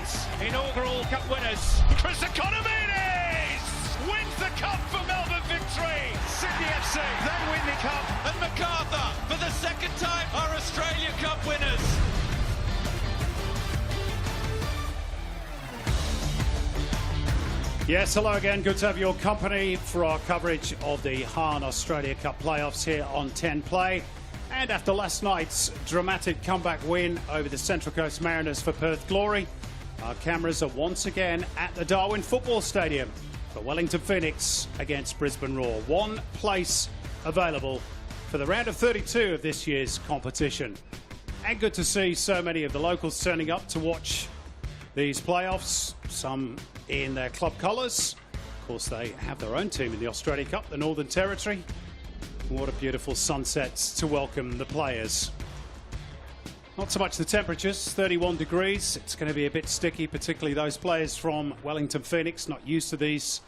Phoenix, inaugural cup winners. Chris Economidis wins the cup for Melbourne Victory. Sydney FC, they win the cup. And MacArthur, for the second time, are Australia Cup winners. Yes, hello again. Good to have your company for our coverage of the Hahn Australia Cup playoffs here on 10 Play. And after last night's dramatic comeback win over the Central Coast Mariners for Perth Glory, our cameras are once again at the Darwin Football Stadium for Wellington Phoenix against Brisbane Roar. One place available for the round of 32 of this year's competition. And good to see so many of the locals turning up to watch these playoffs, some in their club colours. Of course, they have their own team in the Australia Cup, the Northern Territory. What a beautiful sunset to welcome the players. Not so much the temperatures, 31 degrees. It's going to be a bit sticky, particularly those players from Wellington Phoenix, not used to these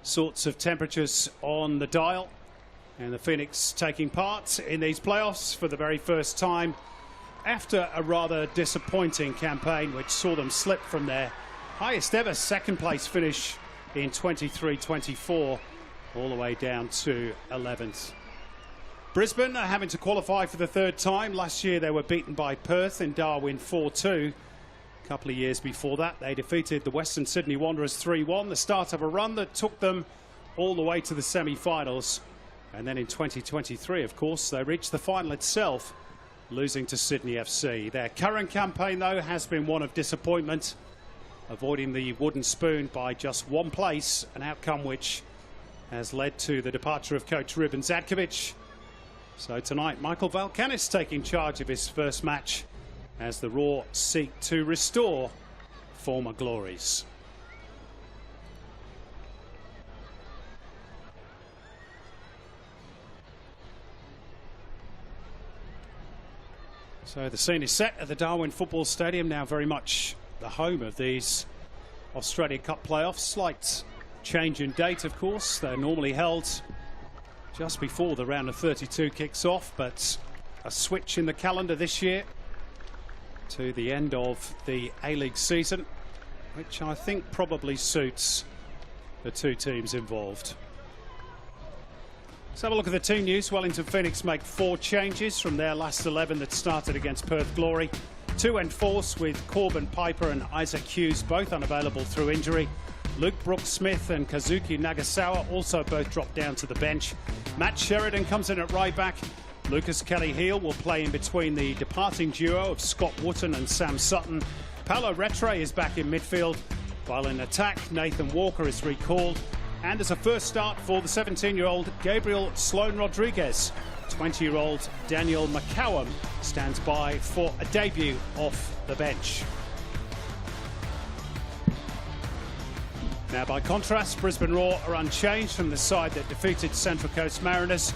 sorts of temperatures on the dial. And the Phoenix taking part in these playoffs for the very first time after a rather disappointing campaign which saw them slip from their highest ever second place finish in 23-24 all the way down to 11th. Brisbane are having to qualify for the third time. Last year they were beaten by Perth in Darwin 4-2. A couple of years before that they defeated the Western Sydney Wanderers 3-1, the start of a run that took them all the way to the semi-finals. And then in 2023, of course, they reached the final itself, losing to Sydney FC. Their current campaign, though, has been one of disappointment, avoiding the wooden spoon by just one place, an outcome which has led to the departure of coach Ruben Zadkovic. So tonight, Michael Valkanis taking charge of his first match as the Roar seek to restore former glories. So the scene is set at the Darwin Football Stadium, now very much the home of these Australia Cup playoffs. Slight change in date, of course. They're normally held just before the round of 32 kicks off, but a switch in the calendar this year to the end of the A-League season, which I think probably suits the two teams involved. Let's have a look at the team news. Wellington Phoenix make 4 changes from their last 11 that started against Perth Glory. 2 enforced with Corbin Piper and Isaac Hughes both unavailable through injury. Luke Brooks-Smith and Kazuki Nagasawa also both dropped down to the bench. Matt Sheridan comes in at right back. Lucas Kelly-Heel will play in between the departing duo of Scott Wootton and Sam Sutton. Paolo Retre is back in midfield, while in attack Nathan Walker is recalled. And as a first start for the 17-year-old Gabriel Sloan Rodriguez, 20-year-old Daniel McCallum stands by for a debut off the bench. Now, by contrast, Brisbane Roar are unchanged from the side that defeated Central Coast Mariners.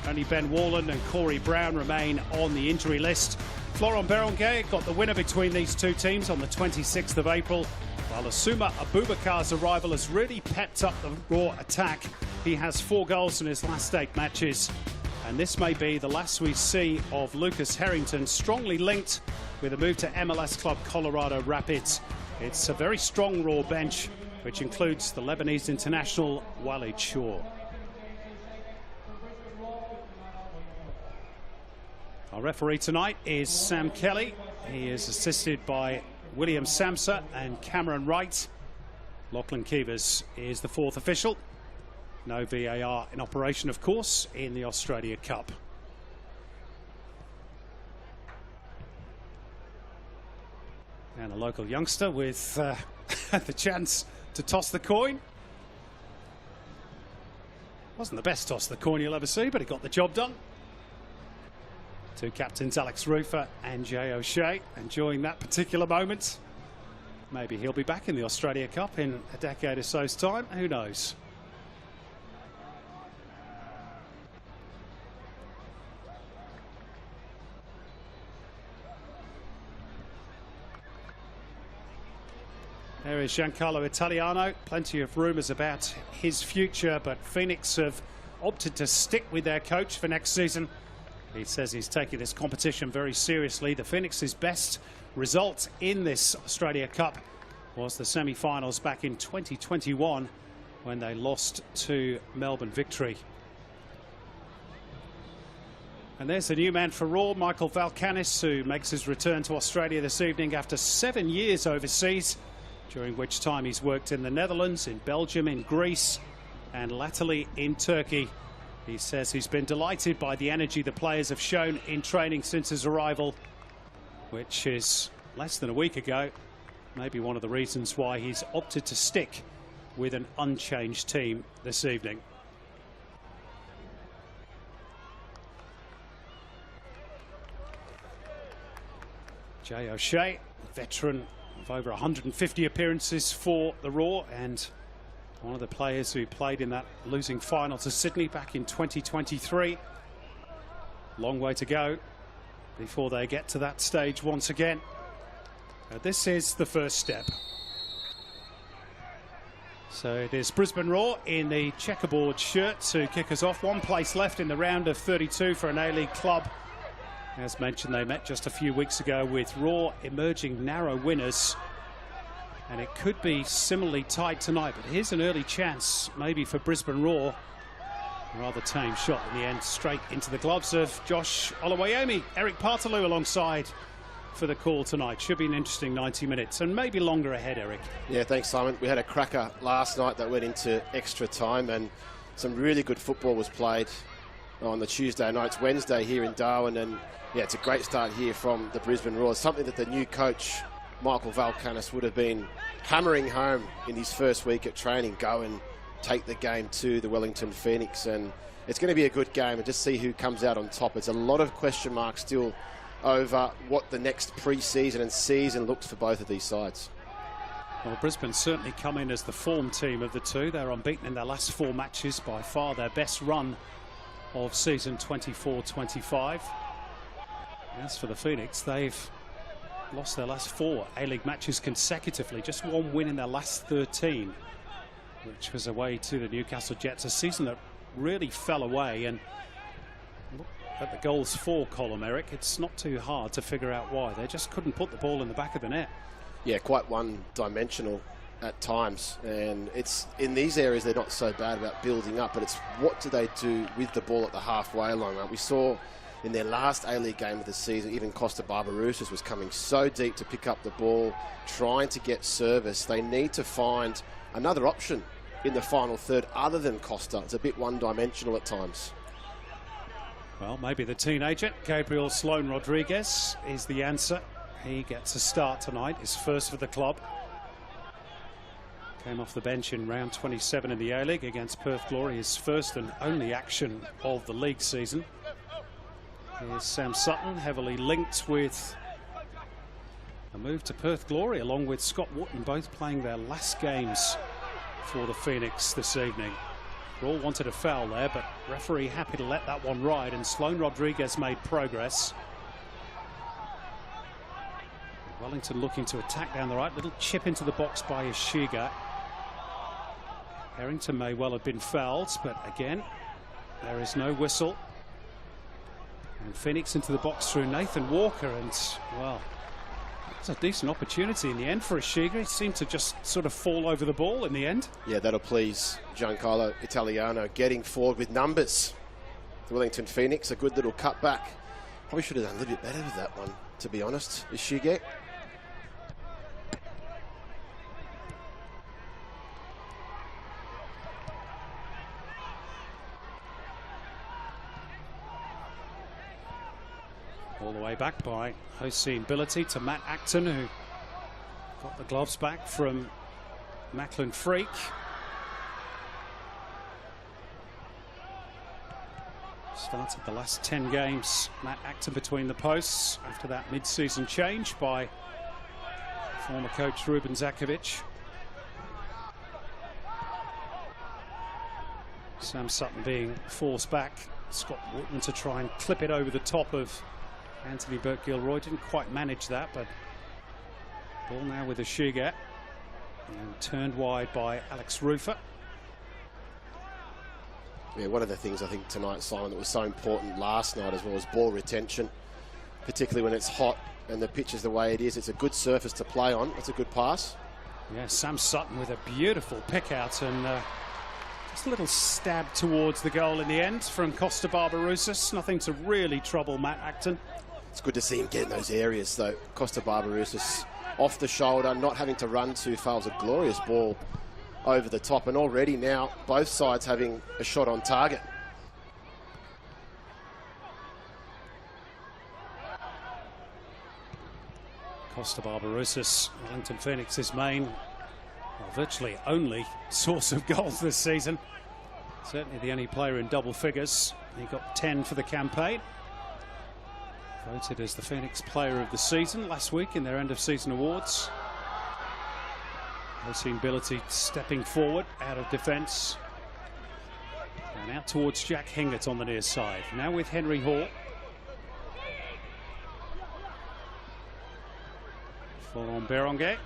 Only Ben Warland and Corey Brown remain on the injury list. Florent Berenguer got the winner between these two teams on the 26th of April, while Asuma Abubakar's arrival has really pepped up the Roar attack. He has 4 goals in his last 8 matches. And this may be the last we see of Lucas Harrington, strongly linked with a move to MLS club Colorado Rapids. It's a very strong Roar bench, which includes the Lebanese international Walid Shaw. Our referee tonight is Sam Kelly. He is assisted by William Samsa and Cameron Wright. Lachlan Keevers is the 4th official. No VAR in operation, of course, in the Australia Cup. And a local youngster with the chance to toss the coin. Wasn't the best toss of the coin you'll ever see, but he got the job done. Two captains, Alex Rufer and Jay O'Shea, enjoying that particular moment. Maybe he'll be back in the Australia Cup in a decade or so's time. Who knows? There is Giancarlo Italiano. Plenty of rumours about his future, but Phoenix have opted to stick with their coach for next season. He says he's taking this competition very seriously. The Phoenix's best result in this Australia Cup was the semi-finals back in 2021 when they lost to Melbourne Victory. And there's the new man for Raw, Michael Valkanis, who makes his return to Australia this evening after 7 years overseas, during which time he's worked in the Netherlands, in Belgium, in Greece, and latterly in Turkey. He says he's been delighted by the energy the players have shown in training since his arrival, which is less than a week ago. Maybe one of the reasons why he's opted to stick with an unchanged team this evening. Jay O'Shea, veteran of over 150 appearances for the Raw, and one of the players who played in that losing final to Sydney back in 2023. Long way to go before they get to that stage once again. This is the first step. So it is Brisbane Raw in the checkerboard shirt to kick us off. One place left in the round of 32 for an A-League club. As mentioned, they met just a few weeks ago with Raw emerging narrow winners. And it could be similarly tight tonight, but here's an early chance maybe for Brisbane Raw. Rather tame shot in the end, straight into the gloves of Josh Oluwayomi. Eric Partaloo alongside for the call tonight. Should be an interesting 90 minutes and maybe longer ahead, Eric. Yeah, thanks, Simon. We had a cracker last night that went into extra time, and some really good football was played on the Tuesday night. It's Wednesday here in Darwin, and yeah, it's a great start here from the Brisbane Roar. Something that the new coach, Michael Valkanis, would have been hammering home in his first week at training. Go and take the game to the Wellington Phoenix, and it's going to be a good game, and just see who comes out on top. It's a lot of question marks still over what the next pre-season and season looks for both of these sides. Well, Brisbane certainly come in as the form team of the two. They're unbeaten in their last 4 matches, by far their best run of season 24-25. As for the Phoenix, they've lost their last 4 A-League matches consecutively, just 1 win in their last 13, which was away to the Newcastle Jets, a season that really fell away. And look at the goals for column, Eric, it's not too hard to figure out why. They just couldn't put the ball in the back of the net. Yeah, quite one-dimensional at times, and it's in these areas they're not so bad about building up, but it's what do they do with the ball at the halfway line. We saw in their last A-League game of the season, even Costa Barbarouses was coming so deep to pick up the ball, trying to get service. They need to find another option in the final third other than Costa. It's a bit one-dimensional at times. Well, maybe the teenager, Gabriel Sloan Rodriguez, is the answer. He gets a start tonight, his first for the club. Came off the bench in round 27 in the A-League against Perth Glory, his first and only action of the league season. Here's Sam Sutton, heavily linked with a move to Perth Glory, along with Scott Wootton, both playing their last games for the Phoenix this evening. Raw wanted a foul there, but referee happy to let that one ride, and Sloan Rodriguez made progress. Wellington looking to attack down the right, little chip into the box by Ishiga. Harrington may well have been fouled, but again, there is no whistle. And Phoenix into the box through Nathan Walker, and well, it's a decent opportunity in the end for Ishiga. He seemed to just sort of fall over the ball in the end. Yeah, that'll please Giancarlo Italiano, getting forward with numbers. The Wellington Phoenix, a good little cutback. Probably should have done a little bit better with that one, to be honest. Ishiga. All the way back by Hossein Billity to Matt Acton, who got the gloves back from Macklin Freak. Started the last 10 games, Matt Acton between the posts after that mid-season change by former coach Ruben Zakovic. Sam Sutton being forced back. Scott Wootton to try and clip it over the top of Anthony Burke-Gilroy. Didn't quite manage that, but ball now with Ishiga, and turned wide by Alex Rufer. Yeah, one of the things I think tonight, Simon, that was so important last night as well as ball retention, particularly when it's hot and the pitch is the way it is. It's a good surface to play on. It's a good pass. Yeah, Sam Sutton with a beautiful pick out and just a little stab towards the goal in the end from Costa Barbarouses. Nothing to really trouble Matt Acton. It's good to see him get in those areas, though. Costa Barbarouses off the shoulder, not having to run too far. It was a glorious ball over the top, and already now both sides having a shot on target. Costa Barbarouses, Wellington Phoenix's main, well, virtually only source of goals this season. Certainly the only player in double figures. He got 10 for the campaign. Voted as the Phoenix Player of the Season last week in their end-of-season awards. Hossein Billity stepping forward out of defence. And out towards Jack Hingert on the near side. Now with Henry Hall. Florent Berenguer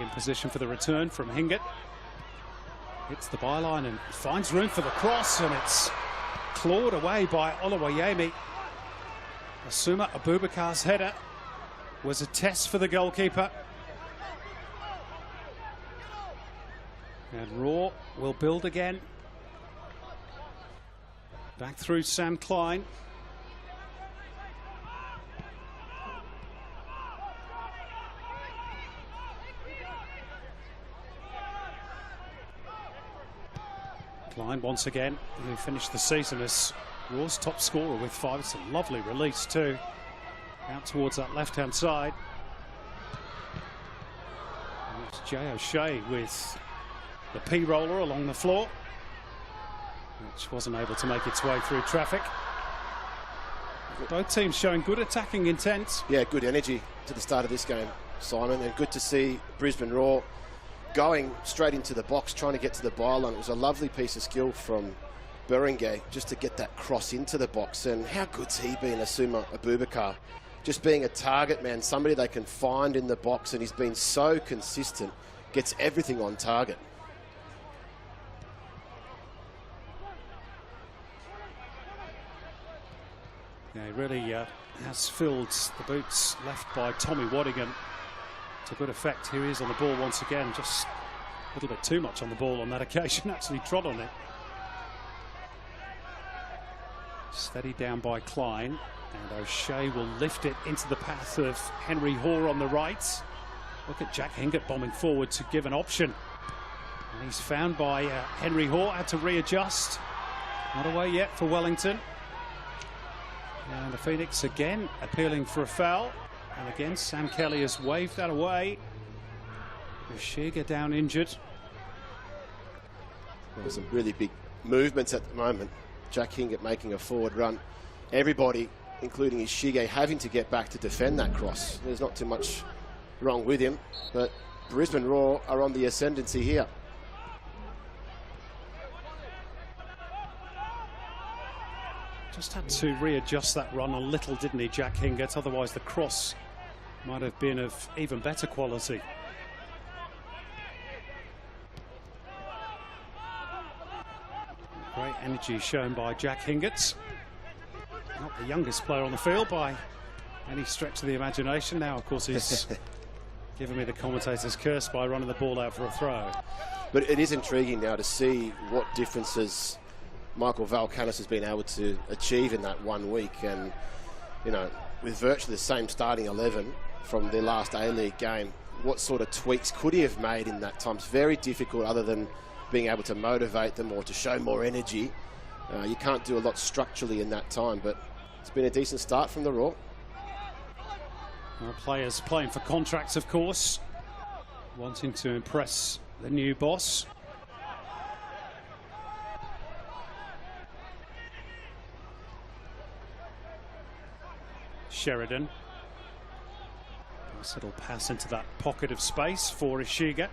in position for the return from Hingert. Hits the byline and finds room for the cross, and it's clawed away by Oluwayemi. Asuma Abubakar's header was a test for the goalkeeper. And Raw will build again. Back through Sam Klein. Klein once again, who finished the season as Raw's top scorer with 5. It's a lovely release too. Out towards that left-hand side. And it's Jay O'Shea with the P-roller along the floor, which wasn't able to make its way through traffic. Both teams showing good attacking intent. Yeah, good energy to the start of this game, Simon, and good to see Brisbane Raw going straight into the box, trying to get to the byline. It was a lovely piece of skill from Berenguer just to get that cross into the box. And how good's he been, Asuma Abubakar? Just being a target man, somebody they can find in the box, and he's been so consistent, gets everything on target. Yeah, he really has filled the boots left by Tommy Waddingham to good effect. Here he is on the ball once again, just a little bit too much on the ball on that occasion, actually trod on it. Steadied down by Klein, and O'Shea will lift it into the path of Henry Hall on the right. Look at Jack Hingert bombing forward to give an option. And he's found by Henry Hall, had to readjust. Not away yet for Wellington. And the Phoenix again appealing for a foul. And again, Sam Kelly has waved that away. Shiga down injured. There's some really big movements at the moment. Jack Hingert making a forward run. Everybody, including Ishige, having to get back to defend that cross. There's not too much wrong with him, but Brisbane Raw are on the ascendancy here. Just had to readjust that run a little, didn't he, Jack Hingert? Otherwise the cross might have been of even better quality. Great energy shown by Jack Hingert. Not the youngest player on the field by any stretch of the imagination. Now, of course, he's giving me the commentator's curse by running the ball out for a throw. But it is intriguing now to see what differences Michael Valkanis has been able to achieve in that 1 week. And, you know, with virtually the same starting 11 from their last A-League game, what sort of tweaks could he have made in that time? It's very difficult, other than being able to motivate them or to show more energy. You can't do a lot structurally in that time, but it's been a decent start from the Raw. Well, players playing for contracts, of course, wanting to impress the new boss. Sheridan. Nice little pass into that pocket of space for Ishiga.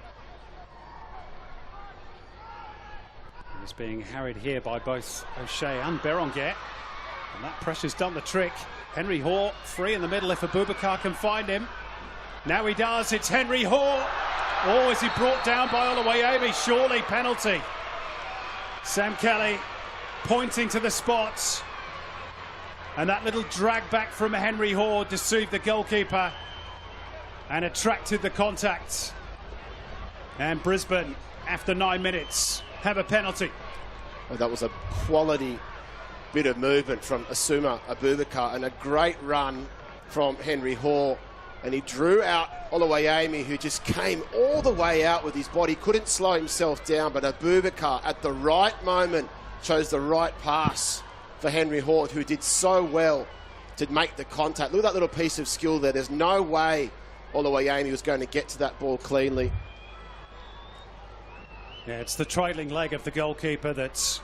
He's being harried here by both O'Shea and Berenguer. And that pressure's done the trick. Henry Hall free in the middle if Abubakar can find him. Now he does. It's Henry Hall. Oh, is he brought down by Oluwayemi? Surely penalty. Sam Kelly pointing to the spots. And that little drag back from Henry Hall deceived the goalkeeper. and attracted the contact. And Brisbane, after 9 minutes, have a penalty. Well, that was a quality bit of movement from Asuma Abubakar and a great run from Henry Hall. And he drew out Oluwayemi, who just came all the way out with his body, couldn't slow himself down, but Abubakar at the right moment chose the right pass for Henry Hall, who did so well to make the contact. Look at that little piece of skill there. There's no way Oluwayemi was going to get to that ball cleanly. Yeah, it's the trailing leg of the goalkeeper that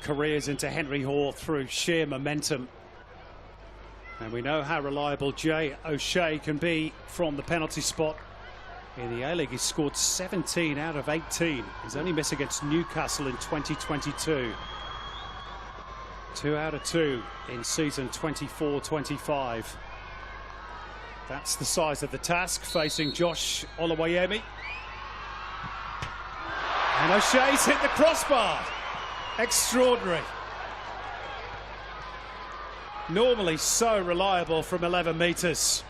careers into Henry Hall through sheer momentum. And we know how reliable Jay O'Shea can be from the penalty spot. In the A-League, he's scored 17 out of 18. His only miss against Newcastle in 2022. 2 out of 2 in season 24-25. That's the size of the task facing Josh Oluwayemi. And O'Shea's hit the crossbar. Extraordinary. Normally so reliable from 11 metres.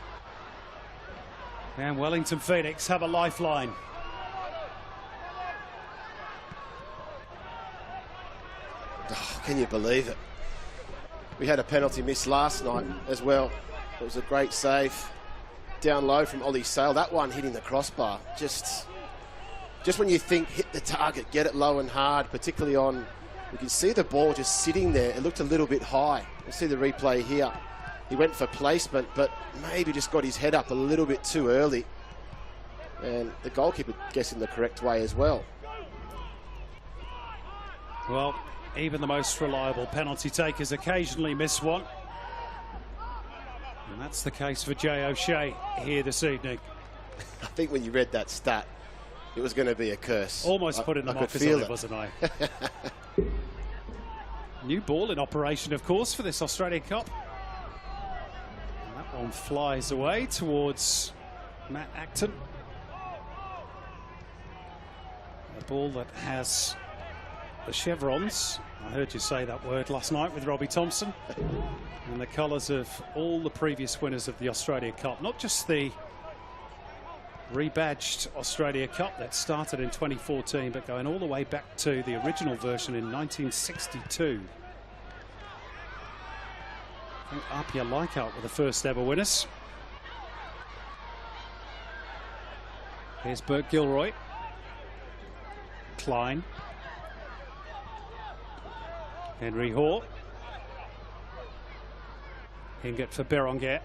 And Wellington Phoenix have a lifeline. Oh, can you believe it? We had a penalty miss last night as well. It was a great save. Down low from Ollie Sale. That one hitting the crossbar. Just when you think hit the target, get it low and hard, particularly on... You can see the ball just sitting there. It looked a little bit high. You'll see the replay here. He went for placement, but maybe just got his head up a little bit too early. And the goalkeeper guessing the correct way as well. Well, even the most reliable penalty takers occasionally miss one. And that's the case for Jay O'Shea here this evening. I think when you read that stat, it was going to be a curse. Almost put in the markers on it, wasn't I? New ball in operation, of course, for this Australia Cup. And that one flies away towards Matt Acton. A ball that has the chevrons. I heard you say that word last night with Robbie Thompson. And the colours of all the previous winners of the Australia Cup. Not just the rebadged Australia Cup that started in 2014, but going all the way back to the original version in 1962. I think Apia Leichhardt were the first ever winners. Here's Bert Gilroy. Klein. Henry Hall. Hingett for Berenguer.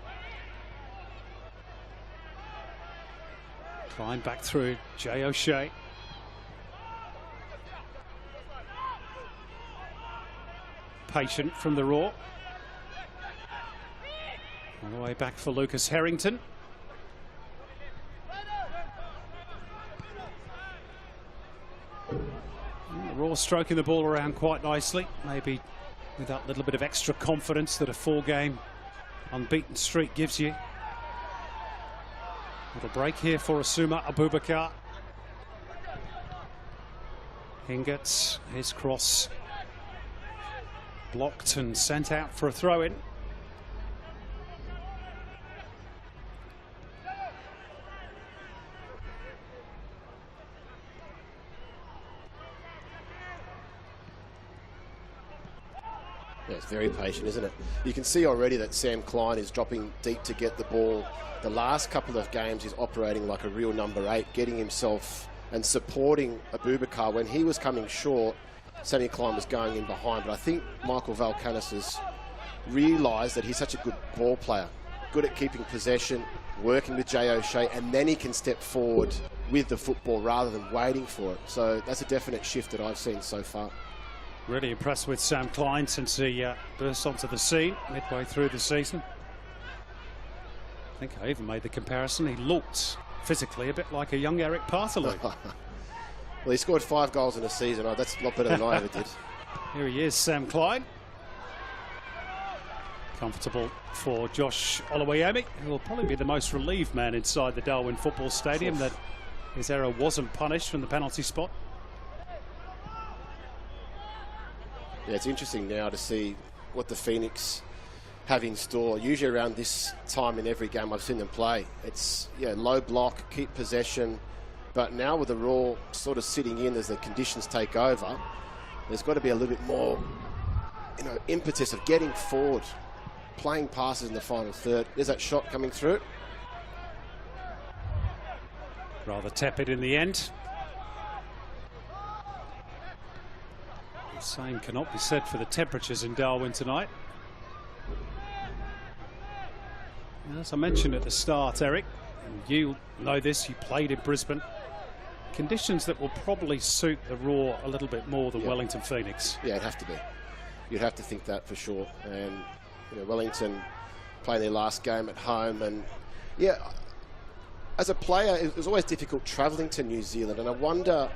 Klein back through, Jay O'Shea. Patient from the raw. All the way back for Lucas Harrington. The raw stroking the ball around quite nicely, maybe with that little bit of extra confidence that a 4-game unbeaten streak gives you. Little break here for Asuma Abubakar. Hingett, his cross blocked and sent out for a throw-in. Yeah, it's very patient, isn't it? You can see already that Sam Klein is dropping deep to get the ball. The last couple of games he's operating like a real number 8, getting himself and supporting Abubakar. When he was coming short, Sammy Klein was going in behind. But I think Michael Valkanis has realised that he's such a good ball player, good at keeping possession, working with Jay O'Shea, and then he can step forward with the football rather than waiting for it. So that's a definite shift that I've seen so far. Really impressed with Sam Klein since he burst onto the scene midway through the season. I think I even made the comparison. He looked physically a bit like a young Eric Partaloo. Well, he scored 5 goals in a season. Oh, that's a lot better than I ever did. Here he is, Sam Klein. Comfortable for Josh Oluwayemi, who will probably be the most relieved man inside the Darwin Football Stadium that his error wasn't punished from the penalty spot. Yeah, it's interesting now to see what the Phoenix have in store. Usually around this time in every game I've seen them play, it's low block, keep possession. But now with the Raw sort of sitting in as the conditions take over, there's got to be a little bit more, impetus of getting forward, playing passes in the final third. There's that shot coming through. Rather tepid in the end. The same cannot be said for the temperatures in Darwin tonight. As I mentioned at the start, Eric, and you know this, you played in Brisbane, conditions that will probably suit the Raw a little bit more than Wellington Phoenix. Yeah, it'd have to be. You'd have to think that for sure. And Wellington playing their last game at home, and as a player, it was always difficult travelling to New Zealand, and I wonder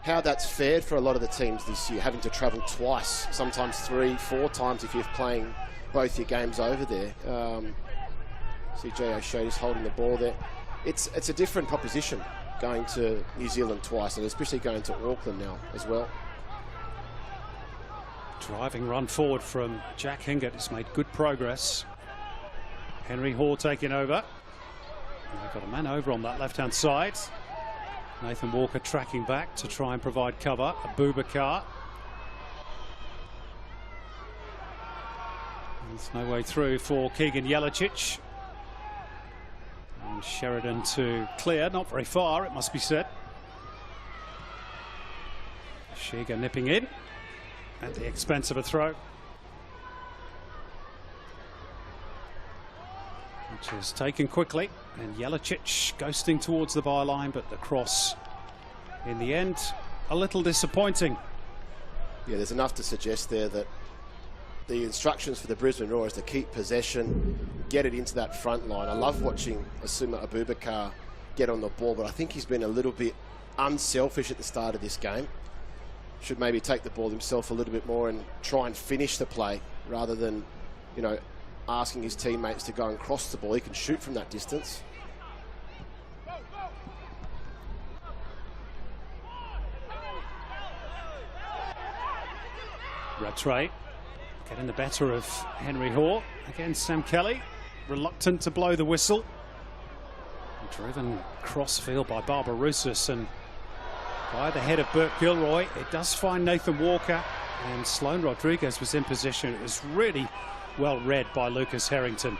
how that's fared for a lot of the teams this year, having to travel twice, sometimes 3-4 times if you're playing both your games over there. See J.O. Shea's holding the ball there. It's a different proposition going to New Zealand twice, and especially going to Auckland now as well. Driving run forward from Jack Hingett has made good progress. Henry Hall taking over. They've got a man over on that left-hand side. Nathan Walker tracking back to try and provide cover. Abubakar. There's no way through for Keegan Jelicic. And Sheridan to clear, not very far, it must be said. Shiga nipping in at the expense of a throw, which is taken quickly, and Jelicic ghosting towards the byline, but the cross in the end a little disappointing. Yeah, there's enough to suggest there that the instructions for the Brisbane Roar is to keep possession, get it into that front line. I love watching Asuma Abubakar get on the ball, but I think he's been a little bit unselfish at the start of this game. Should maybe take the ball himself a little bit more and try and finish the play rather than, asking his teammates to go and cross the ball. He can shoot from that distance. Rattray getting the better of Henry Hall. Again, Sam Kelly reluctant to blow the whistle. Driven crossfield by Barbarousis, and by the head of Burt Gilroy, it does find Nathan Walker, and Sloane Rodriguez was in position. It was really well read by Lucas Harrington.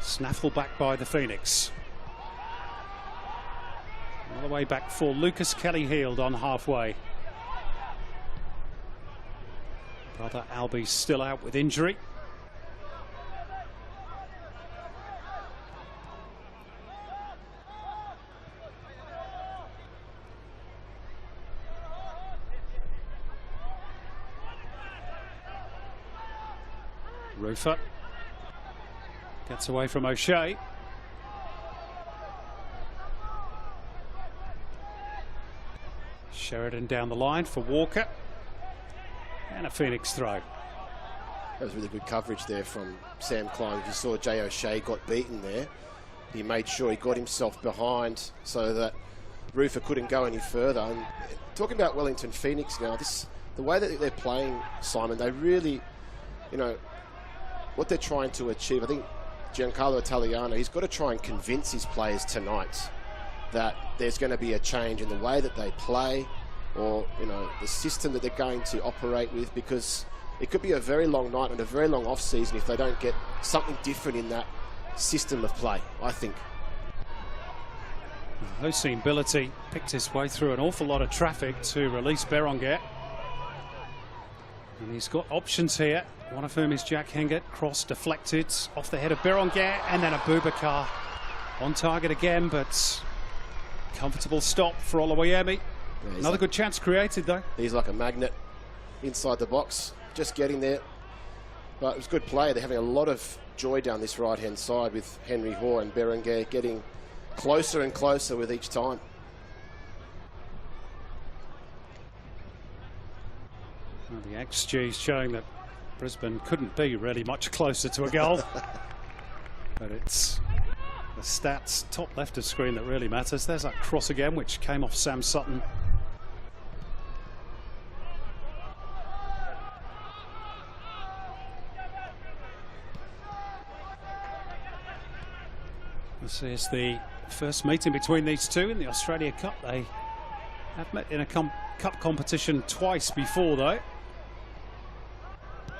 Snaffle back by the Phoenix. All the way back for Lucas Kelly-Heald on halfway. Brother Albie's still out with injury. Rufer gets away from O'Shea. Sheridan down the line for Walker, and a Phoenix throw. That was really good coverage there from Sam Klein. If you saw J. O'Shea got beaten there, he made sure he got himself behind so that Rufer couldn't go any further. And talking about Wellington Phoenix now, the way that they're playing, Simon, they really, what they're trying to achieve, I think Giancarlo Italiano, he's got to try and convince his players tonight that there's going to be a change in the way that they play, or the system that they're going to operate with, because it could be a very long night and a very long off season if they don't get something different in that system of play, I think. Hossein Billity picked his way through an awful lot of traffic to release Berenguer, and he's got options here, one of whom is Jack Hingett. Cross deflected off the head of Berenguer, and then Abubakar on target again, but comfortable stop for Oluwayemi. Yeah, another good chance created though. He's like a magnet inside the box, just getting there. But it was good play. They're having a lot of joy down this right-hand side with Henry Hall and Berenguer getting closer and closer with each time. Well, the XG is showing that Brisbane couldn't be really much closer to a goal. But it's the stats top left of screen that really matters. There's that cross again, which came off Sam Sutton. This is the first meeting between these two in the Australia Cup. They have met in a cup competition twice before, though.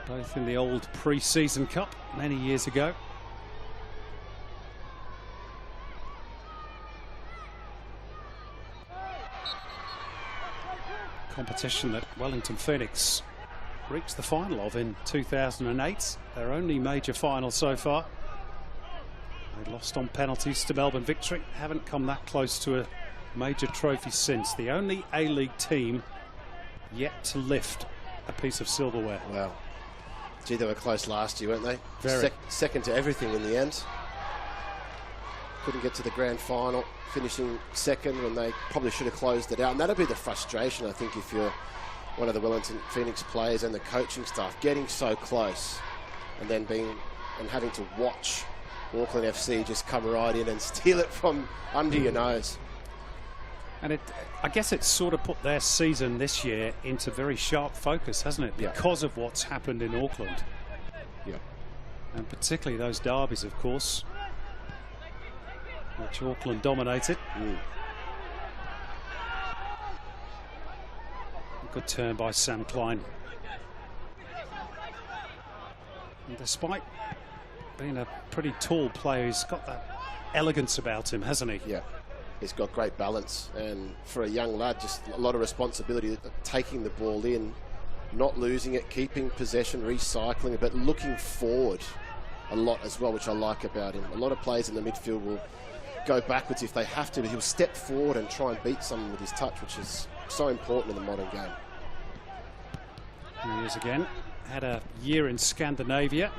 Both in the old pre-season cup many years ago. Competition that Wellington Phoenix reached the final of in 2008. Their only major final so far. They lost on penalties to Melbourne Victory. Haven't come that close to a major trophy since. The only A-League team yet to lift a piece of silverware. Wow. Gee, they were close last year, weren't they? Very. Second to everything in the end. Couldn't get to the grand final, finishing second when they probably should have closed it out. And that'll be the frustration, I think, if you're one of the Wellington Phoenix players and the coaching staff, getting so close and then having to watch Auckland FC just come right in and steal it from under your nose. And I guess it's sort of put their season this year into very sharp focus, hasn't it? Because of what's happened in Auckland. Yeah. And particularly those derbies, of course, which Auckland dominated. Good turn by Sam Klein. And despite being a pretty tall player, he's got that elegance about him, hasn't he? Yeah. He's got great balance, and for a young lad, just a lot of responsibility, taking the ball in, not losing it, keeping possession, recycling it, but looking forward a lot as well, which I like about him. A lot of players in the midfield will go backwards if they have to, but he'll step forward and try and beat someone with his touch, which is so important in the modern game. Here he is again. Had a year in Scandinavia,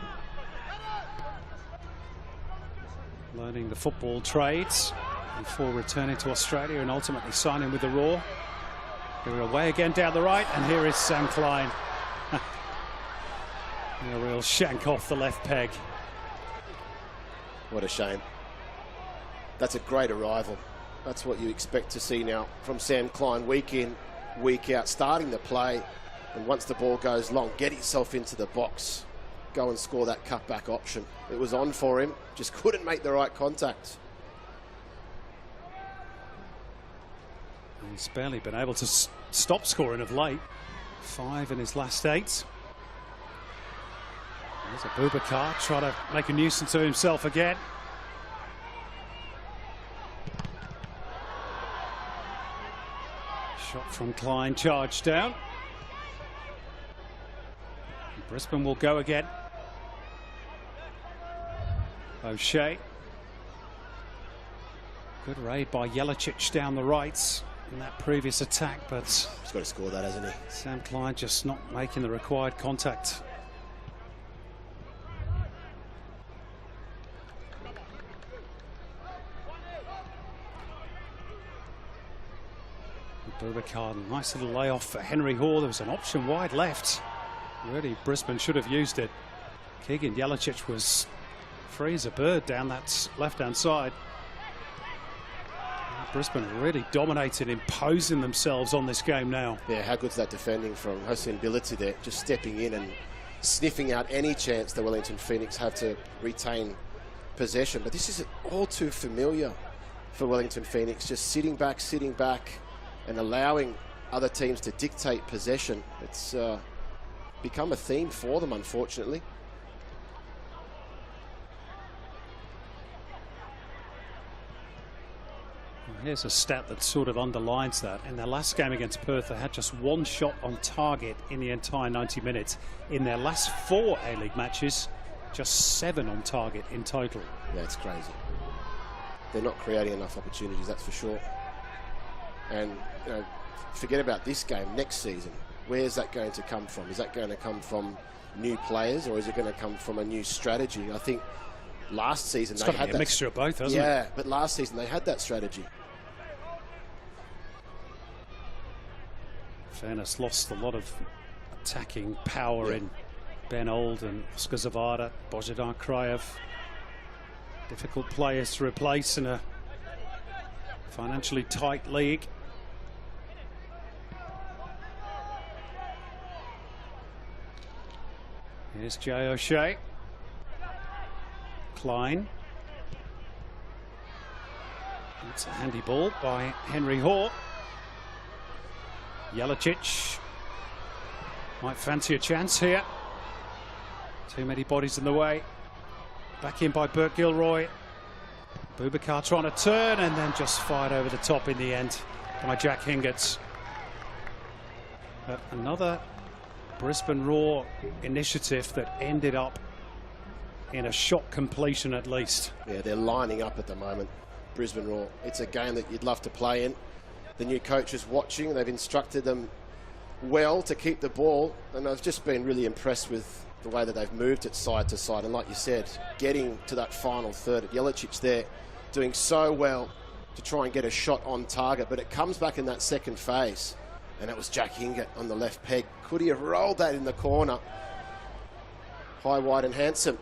learning the football trades before returning to Australia and ultimately signing with the Roar. They're away again down the right, and here is Sam Klein. A real shank off the left peg. What a shame. That's a great arrival. That's what you expect to see now from Sam Klein, week in, week out, starting the play, and once the ball goes long, get himself into the box, go and score that cutback option. It was on for him, just couldn't make the right contact. He's barely been able to stop scoring of late. 5 in his last 8. There's a Boubacar trying to make a nuisance of himself again. Shot from Klein, charged down. Brisbane will go again. O'Shea. Good raid by Jelicic down the right in that previous attack, but He's got to score that, hasn't he? Sam Klein just not making the required contact. Boubacar, nice little layoff for Henry Hall. There was an option wide left. Really, Brisbane should have used it. Keegan Jelicic was free as a bird down that left-hand side. Brisbane really dominated, imposing themselves on this game now. Yeah, how good's that defending from Hossein Billity there, just stepping in and sniffing out any chance the Wellington Phoenix have to retain possession. But this is all too familiar for Wellington Phoenix, just sitting back and allowing other teams to dictate possession. It's become a theme for them, unfortunately. Here's a stat that sort of underlines that. In their last game against Perth, they had just 1 shot on target in the entire 90 minutes. In their last 4 A-League matches, just 7 on target in total. Yeah, it's crazy. They're not creating enough opportunities, that's for sure. And you know, forget about this game. Next season, where's that going to come from? Is that going to come from new players, or is it going to come from a new strategy? I think last season it's they got had to be a mixture of both, hasn't it? Yeah, but last season they had that strategy. Fairness, lost a lot of attacking power in Ben Old and Oscar Zavada, Božidar Krajev. Difficult players to replace in a financially tight league. Here's Jay O'Shea. Klein. It's a handy ball by Henry Hahn. Jelicic might fancy a chance here. Too many bodies in the way. Back in by Bert Gilroy. Boubacar trying to turn and then just fired over the top in the end by Jack Hingerts. But another Brisbane Roar initiative that ended up in a shot completion at least. Yeah, they're lining up at the moment, Brisbane Roar. It's a game that you'd love to play in. The new coach is watching. They've instructed them well to keep the ball, and I've just been really impressed with the way that they've moved it side to side. And like you said, getting to that final third, Jelicic there doing so well to try and get a shot on target, but it comes back in that second phase, and it was Jack Hingert on the left peg. Could he have rolled that in the corner? High, wide and handsome.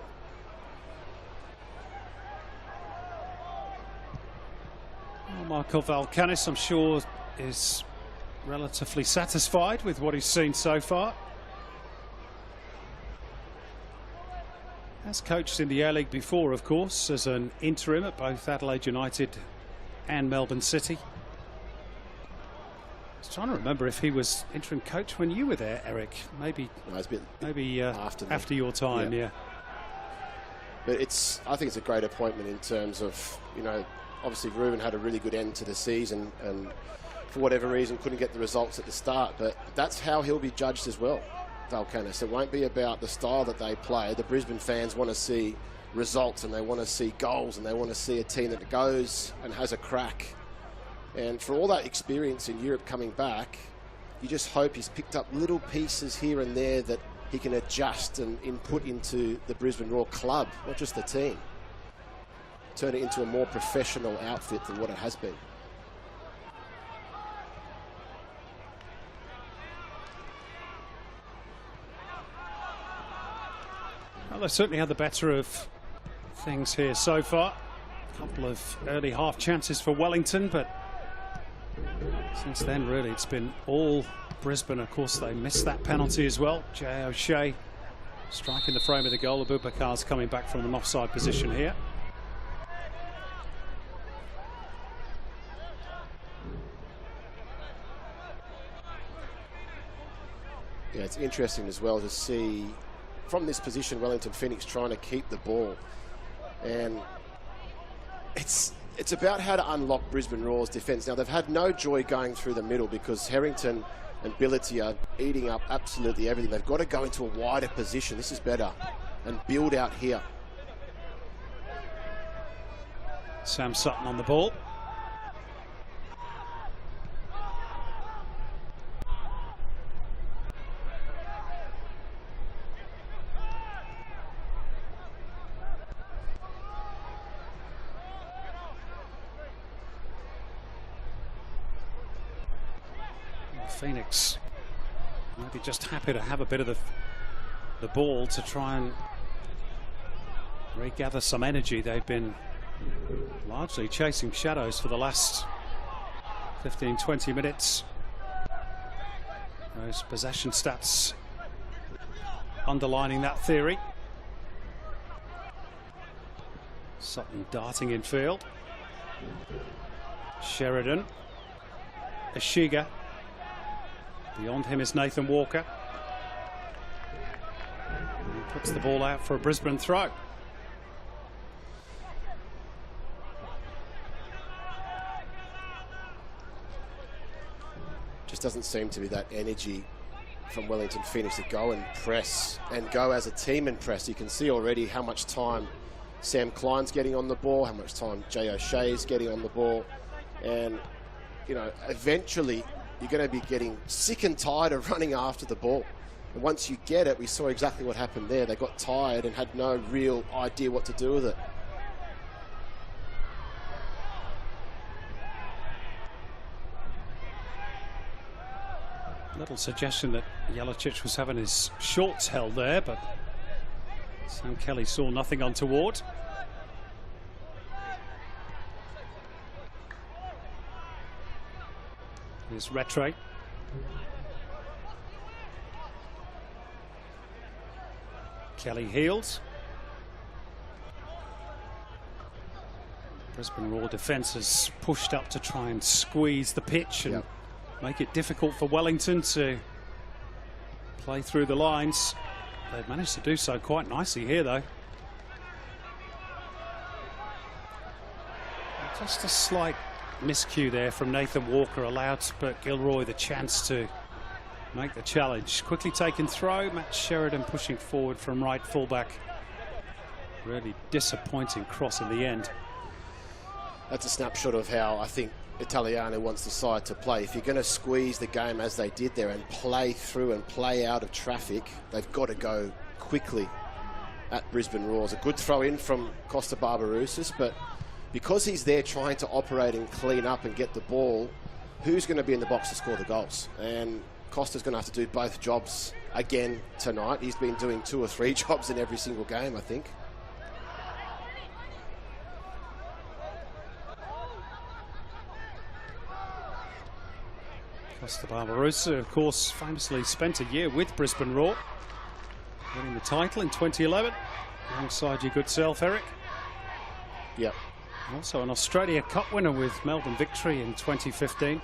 Well, Michael Valkanis, I'm sure, is relatively satisfied with what he's seen so far. Has coached in the A-League before, of course, as an interim at both Adelaide United and Melbourne City. I was trying to remember if he was interim coach when you were there, Eric. Maybe, No, it's a bit maybe after your time, yeah. But I think it's a great appointment in terms of, you know, obviously Ruben had a really good end to the season and for whatever reason couldn't get the results at the start, but that's how he'll be judged as well, Valkanis. It won't be about the style that they play. The Brisbane fans want to see results and they want to see goals and they want to see a team that goes and has a crack. And for all that experience in Europe coming back, you just hope he's picked up little pieces here and there that he can adjust and input into the Brisbane Roar club, not just the team. Turn it into a more professional outfit than what it has been. Well, they've certainly had the better of things here so far. A couple of early half chances for Wellington, but since then, really, it's been all Brisbane. Of course, they missed that penalty as well. Jay O'Shea striking the frame of the goal. Boubacar's coming back from an offside position here. Yeah, it's interesting as well to see from this position Wellington Phoenix trying to keep the ball, and it's about how to unlock Brisbane Roar's defence. Now they've had no joy going through the middle because Harrington and Billity are eating up absolutely everything. They've got to go into a wider position. This is better, and build out here. Sam Sutton on the ball. Phoenix might be just happy to have a bit of the ball to try and regather some energy. They've been largely chasing shadows for the last 15-20 minutes. Those possession stats underlining that theory. Sutton darting in field. Sheridan. Ashiga. Beyond him is Nathan Walker. He puts the ball out for a Brisbane throw. Just doesn't seem to be that energy from Wellington Phoenix to go and press and go as a team and press. You can see already how much time Sam Klein's getting on the ball, how much time Jay O'Shea's getting on the ball, and you know, eventually you're going to be getting sick and tired of running after the ball. And once you get it, we saw exactly what happened there. They got tired and had no real idea what to do with it. Little suggestion that Jelicic was having his shorts held there, but Sam Kelly saw nothing untoward. Here's Rattray. Kelly heels. Brisbane Roar defence has pushed up to try and squeeze the pitch and make it difficult for Wellington to play through the lines. They've managed to do so quite nicely here, though. Just a slight miscue there from Nathan Walker allowed Bert Gilroy the chance to make the challenge. Quickly taken throw. Matt Sheridan pushing forward from right fullback. Really disappointing cross in the end. That's a snapshot of how I think Italiano wants the side to play. If you're going to squeeze the game as they did there and play through and play out of traffic, they've got to go quickly at Brisbane Roars. A good throw in from Costa Barbarouses, but because he's there trying to operate and clean up and get the ball, who's going to be in the box to score the goals? And Costa's going to have to do both jobs again tonight. He's been doing 2 or 3 jobs in every single game, I think. Costa Barbarouses, of course, famously spent a year with Brisbane Roar, winning the title in 2011, alongside your good self, Eric. Yep. Also an Australia Cup winner with Melbourne Victory in 2015.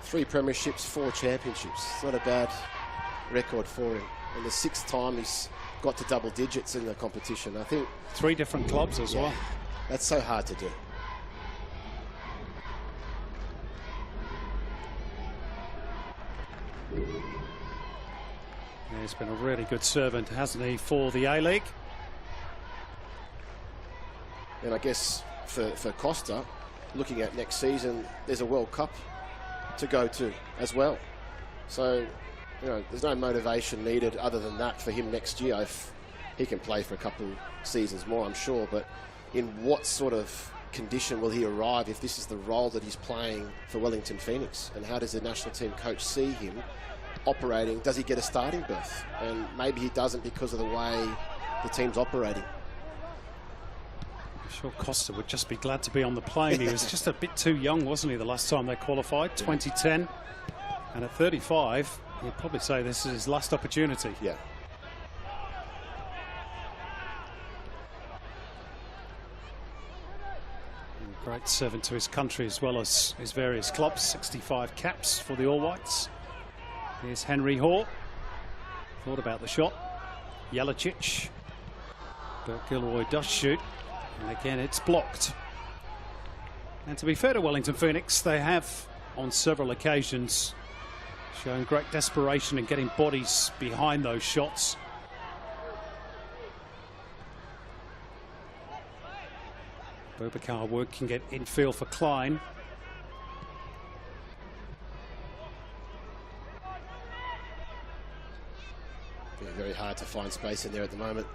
3 premierships, 4 championships. It's not a bad record for him. And the 6th time he's got to double digits in the competition. I think 3 different clubs as well. That's so hard to do. He's been a really good servant, hasn't he, for the A-League? And I guess for Costa, looking at next season, there's a World Cup to go to as well. So, you know, there's no motivation needed other than that for him next year. If he can play for a couple seasons more, I'm sure. But in what sort of condition will he arrive if this is the role that he's playing for Wellington Phoenix? And how does the national team coach see him operating? Does he get a starting berth? And maybe he doesn't because of the way the team's operating. I'm sure Costa would just be glad to be on the plane. He was just a bit too young, wasn't he, the last time they qualified, 2010. And at 35, he'd probably say this is his last opportunity. Yeah. Great servant to his country as well as his various clubs. 65 caps for the All Whites. Here's Henry Hall. Thought about the shot. Jelicic. Bert Gilroy does shoot. And again, it's blocked. And to be fair to Wellington Phoenix, they have on several occasions shown great desperation in getting bodies behind those shots. Boubacar Wood can get infield for Klein. Very hard to find space in there at the moment.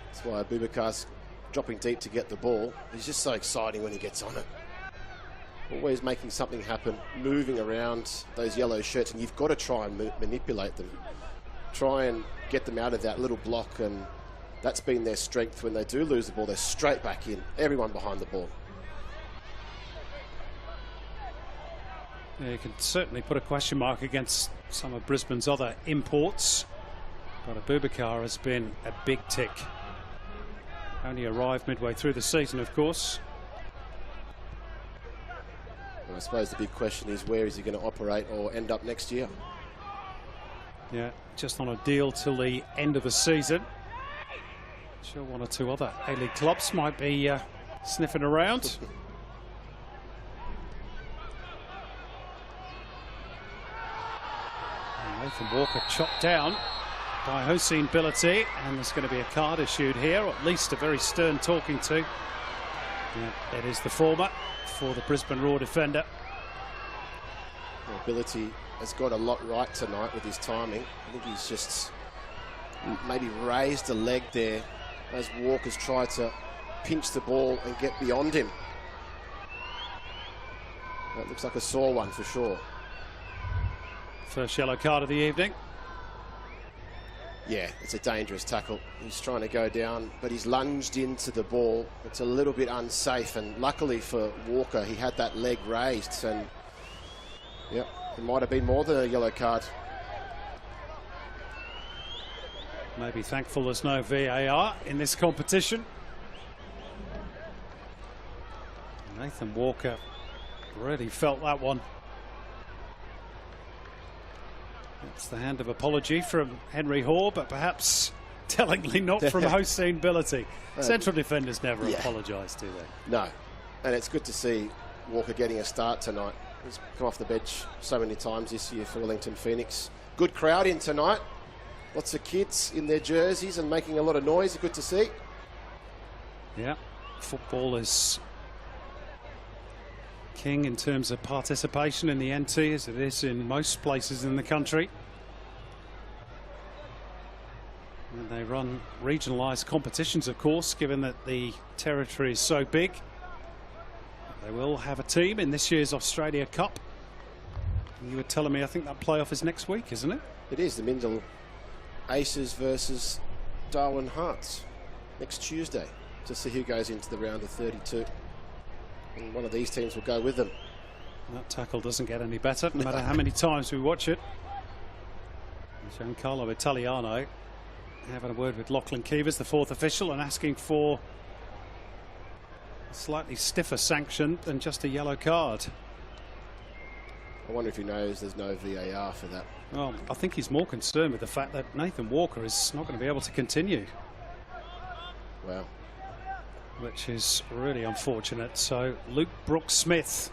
That's why Boubacar's dropping deep to get the ball. He's just so exciting when he gets on it. Always making something happen, moving around those yellow shirts, and you've got to try and manipulate them. Try and get them out of that little block, and that's been their strength. When they do lose the ball, they're straight back in. Everyone behind the ball. Yeah, you can certainly put a question mark against some of Brisbane's other imports. But Boubacar has been a big tick. Only arrived midway through the season, of course. And I suppose the big question is, where is he going to operate or end up next year? Yeah, just on a deal till the end of the season. Sure, 1 or 2 other A-League clubs might be sniffing around. And Nathan Walker chopped down by Hossein Billati, and there's going to be a card issued here, or at least a very stern talking to. Yeah, it is the former for the Brisbane Roar defender. Well, Billati has got a lot right tonight with his timing. I think he's just maybe raised a leg there as Walker's tried to pinch the ball and get beyond him. That looks like a sore one for sure. First yellow card of the evening. Yeah, it's a dangerous tackle. He's trying to go down, but he's lunged into the ball. It's a little bit unsafe, and luckily for Walker, he had that leg raised, and yeah, it might have been more than a yellow card. Maybe thankful there's no VAR in this competition. Nathan Walker really felt that one. It's the hand of apology from Henry Hoare, but perhaps tellingly not from Hossein Billity. Central defenders never apologise, do they? No, and it's good to see Walker getting a start tonight. He's come off the bench so many times this year for Wellington Phoenix. Good crowd in tonight. Lots of kids in their jerseys and making a lot of noise. Good to see. Yeah, football is king in terms of participation in the NT, as it is in most places in the country. And they run regionalised competitions, of course, given that the territory is so big. They will have a team in this year's Australia Cup. You were telling me, I think that playoff is next week, isn't it? It is. The Mindel Aces versus Darwin Hearts next Tuesday, to see who goes into the round of 32. And one of these teams will go with them. That tackle doesn't get any better, no matter how many times we watch it. Giancarlo Italiano having a word with Lachlan Keevers, the fourth official, and asking for a slightly stiffer sanction than just a yellow card. I wonder if he knows there's no VAR for that. Well, I think he's more concerned with the fact that Nathan Walker is not going to be able to continue. Wow. Which is really unfortunate. So Luke Brooks-Smith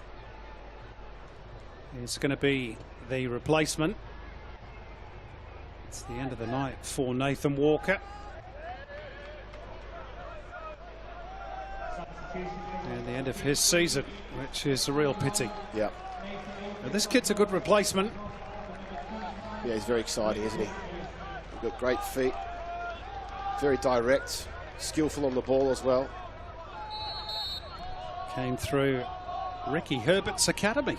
is going to be the replacement. It's the end of the night for Nathan Walker. And the end of his season, which is a real pity. Yeah. Now, this kid's a good replacement. Yeah, he's very exciting, isn't he? He's got great feet. Very direct. Skillful on the ball as well. Came through Ricky Herbert's academy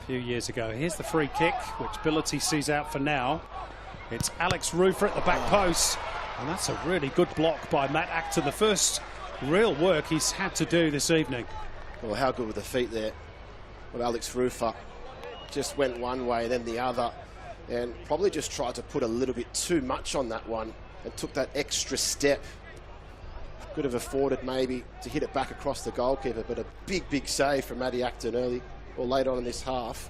a few years ago. Here's the free kick, which Billity sees out for now. It's Alex Rufer at the back post, and that's a really good block by Matt Acton. The first real work he's had to do this evening. Well, how good were the feet there? Well, Alex Rufer just went one way, then the other, and probably just tried to put a little bit too much on that one and took that extra step. Could have afforded maybe to hit it back across the goalkeeper, but a big, big save from Matty Acton early or late on in this half.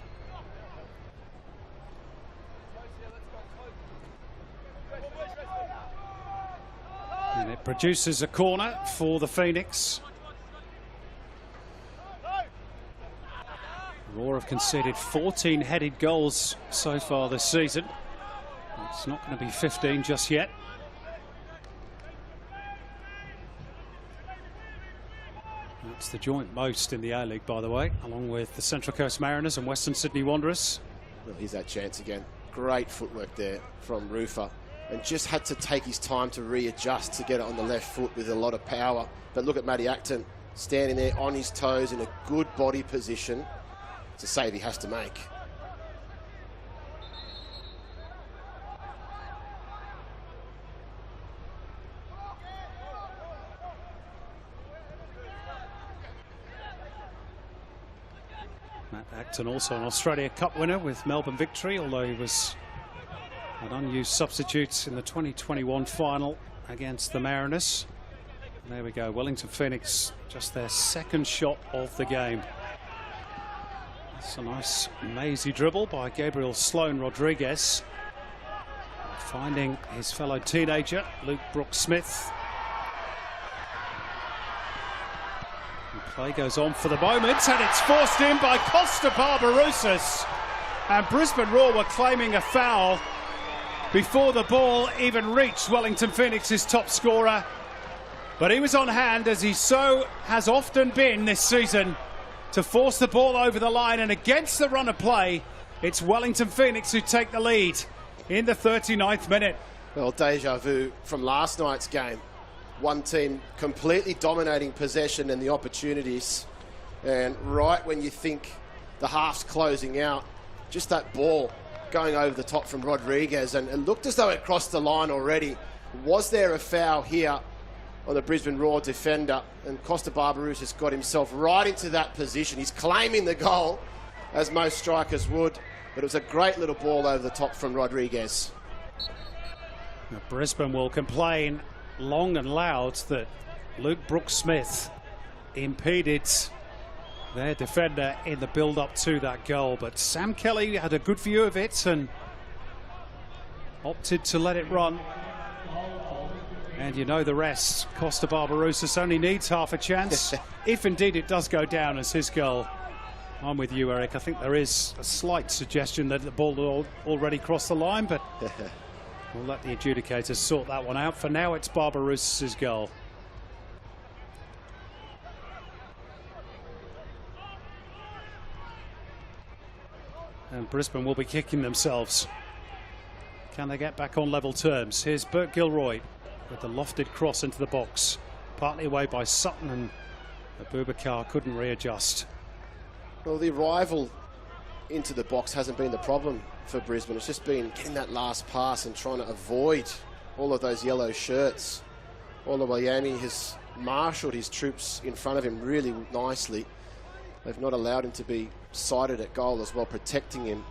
And it produces a corner for the Phoenix. Roar have conceded 14 headed goals so far this season. It's not going to be 15 just yet. That's the joint most in the A-League, by the way, along with the Central Coast Mariners and Western Sydney Wanderers. Well, here's that chance again. Great footwork there from Rufer, and just had to take his time to readjust to get it on the left foot with a lot of power. But look at Matty Acton standing there on his toes in a good body position. It's a save he has to make. Matt Acton, also an Australia Cup winner with Melbourne Victory, although he was an unused substitute in the 2021 final against the Mariners. And there we go, Wellington Phoenix, just their second shot of the game. It's a nice mazy dribble by Gabriel Sloan Rodriguez, finding his fellow teenager Luke Brooks-Smith. Play goes on for the moment, and it's forced in by Costa Barbarouses. And Brisbane Roar were claiming a foul before the ball even reached Wellington Phoenix's top scorer. But he was on hand, as he so has often been this season, to force the ball over the line. And against the run of play, it's Wellington Phoenix who take the lead in the 39th minute. Well, deja vu from last night's game. One team completely dominating possession and the opportunities, and right when you think the half's closing out, just that ball going over the top from Rodriguez, and it looked as though it crossed the line already. Was there a foul here on the Brisbane Roar defender? And Costa Barbarouses has got himself right into that position. He's claiming the goal, as most strikers would, but it was a great little ball over the top from Rodriguez. Now, Brisbane will complain long and loud that Luke Brooks-Smith impeded their defender in the build-up to that goal. But Sam Kelly had a good view of it and opted to let it run. And you know the rest. Costa Barbarouses only needs half a chance, if indeed it does go down as his goal. I'm with you, Eric. I think there is a slight suggestion that the ball already crossed the line, but we'll let the adjudicators sort that one out. For now, it's Barbarouses' goal. And Brisbane will be kicking themselves. Can they get back on level terms? Here's Bert Gilroy with the lofted cross into the box. Partly away by Sutton, and Abubakar couldn't readjust. Well, the arrival into the box hasn't been the problem for Brisbane. It's just been getting that last pass and trying to avoid all of those yellow shirts. Olawayami has marshalled his troops in front of him really nicely. They've not allowed him to be sighted at goal as well, protecting him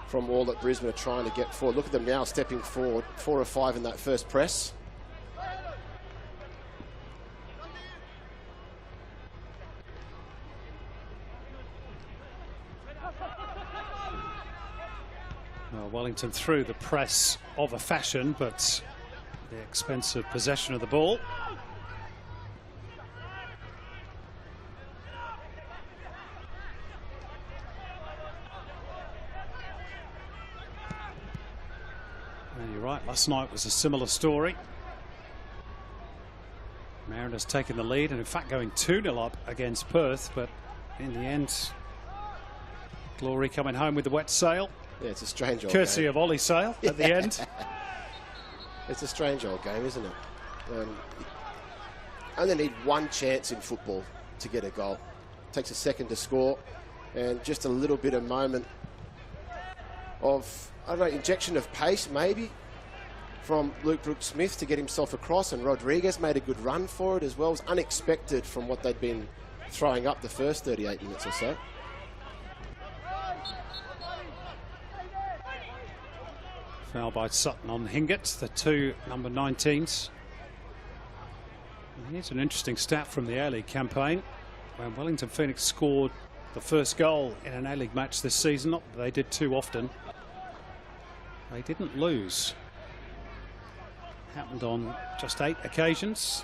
from all that Brisbane are trying to get forward. Look at them now stepping forward, 4 or 5 in that first press. Well, Wellington through the press of a fashion, but the expense of possession of the ball. And you're right, last night was a similar story. Mariners taking the lead and in fact going 2-0 up against Perth, but in the end, Glory coming home with the wet sail. Yeah, it's a strange old Courtesy game. of Ollie Sale at the end. It's a strange old game, isn't it? Only need one chance in football to get a goal. Takes a second to score, and just a little bit of moment of, I don't know, injection of pace maybe from Luke Brooks-Smith to get himself across, and Rodriguez made a good run for it as well. It was unexpected from what they'd been throwing up the first 38 minutes or so. Foul by Sutton on Hingett, the 2 number 19s. And here's an interesting stat from the A-League campaign. When Wellington Phoenix scored the first goal in an A-League match this season, not that they did too often, they didn't lose. Happened on just 8 occasions.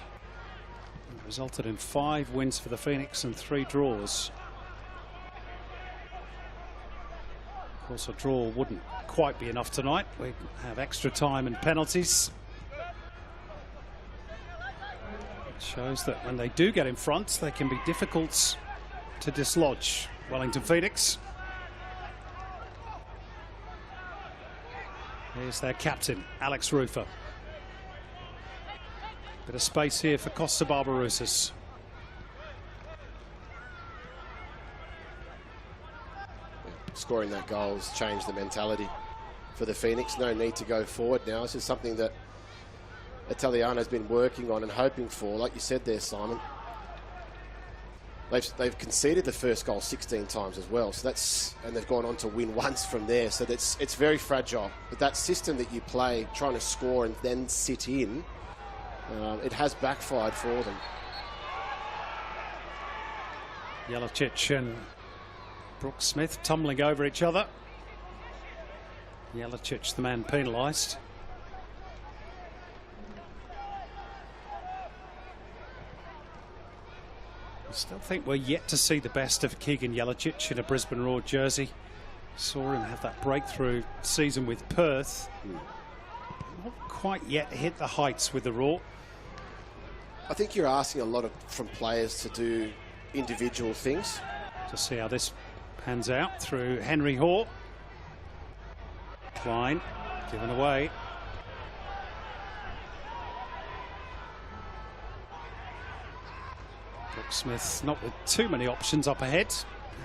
It resulted in 5 wins for the Phoenix and 3 draws. Of course, a draw wouldn't quite be enough tonight. We have extra time and penalties. It shows that when they do get in front, they can be difficult to dislodge. Wellington Phoenix. Here's their captain, Alex Rufer. Bit of space here for Costa Barbarouses. Scoring that goal has changed the mentality for the Phoenix. No need to go forward now. This is something that Italiano's been working on and hoping for. Like you said there, Simon, they've conceded the first goal 16 times as well. So and they've gone on to win once from there. So it's very fragile. But that system that you play, trying to score and then sit in, it has backfired for them. Jelicic and Brooks-Smith tumbling over each other. Jelicic, the man penalised. I still think we're yet to see the best of Keegan Jelicic in a Brisbane Roar jersey. Saw him have that breakthrough season with Perth. Not quite yet hit the heights with the Roar. I think you're asking a lot from players to do individual things. To see how this pans out through Henry Hoare. Klein given away. Brooks-Smith not with too many options up ahead.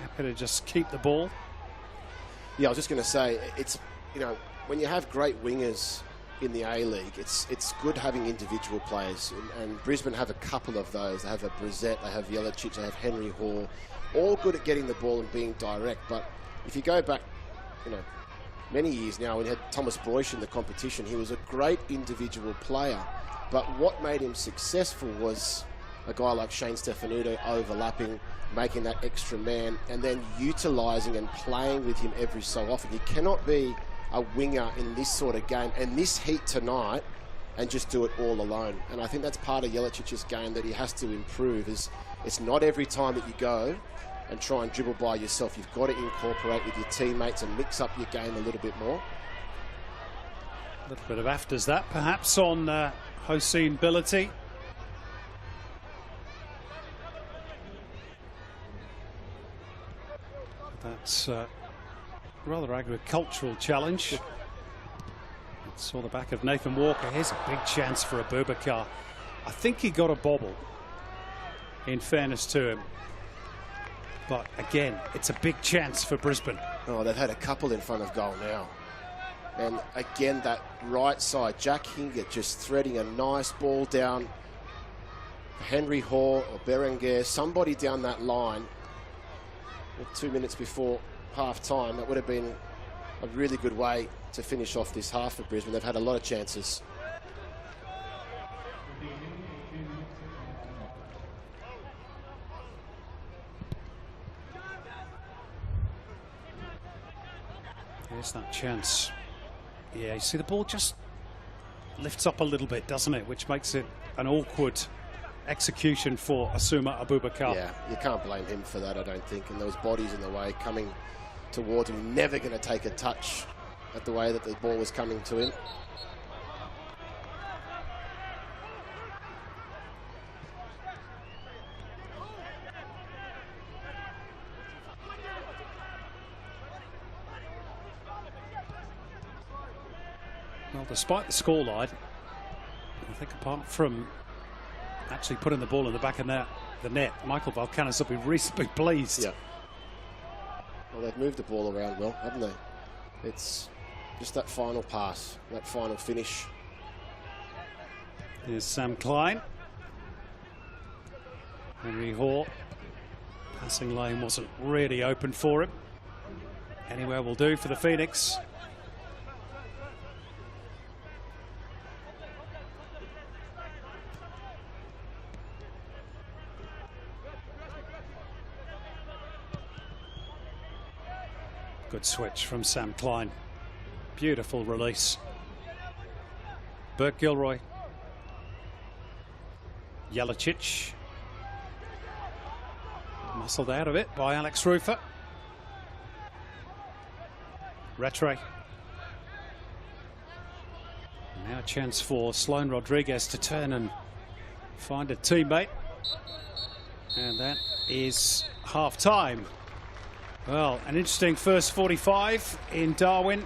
Happy to just keep the ball. Yeah, I was just going to say, it's, you know, when you have great wingers in the A-League, it's good having individual players, and Brisbane have a couple of those. They have a Brissett, they have Jelicic, they have Henry Hoare, all good at getting the ball and being direct. But if you go back, you know, many years now, when you had Thomas Broish in the competition, he was a great individual player, but what made him successful was a guy like Shane Stefanuto overlapping, making that extra man, and then utilising and playing with him every so often. You cannot be a winger in this sort of game and this heat tonight and just do it all alone. And I think that's part of Jelicic's game that he has to improve. Is it's not every time that you go and try and dribble by yourself. You've got to incorporate with your teammates and mix up your game a little bit more. A little bit of afters that, perhaps, on Hossein Billity. That's a rather agricultural challenge. Saw the back of Nathan Walker. Here's a big chance for Abubakar. I think he got a bobble, in fairness to him. But again, it's a big chance for Brisbane. Oh, they've had a couple in front of goal now. And again, that right side, Jack Hingett just threading a nice ball down. Henry Hoare or Berenguer, somebody down that line. 2 minutes before half time, that would have been a really good way to finish off this half for Brisbane. They've had a lot of chances. Here's that chance. Yeah, you see the ball just lifts up a little bit, doesn't it? Which makes it an awkward execution for Asuma Abubakar. Yeah, you can't blame him for that, I don't think. And those bodies in the way coming towards him, never going to take a touch at the way that the ball was coming to him. Well, despite the scoreline, I think apart from actually putting the ball in the back of the net, Michael Valkanis will be reasonably pleased. Yeah. Well, they've moved the ball around well, haven't they? It's just that final pass, that final finish. Here's Sam Klein. Henry Hoare. Passing lane wasn't really open for him. Anywhere will do for the Phoenix. Good switch from Sam Klein. Beautiful release. Burke Gilroy. Jelicic. Muscled out of it by Alex Rufer. Rattray. Now a chance for Sloane Rodriguez to turn and find a teammate. And that is half time. Well, an interesting first 45 in Darwin.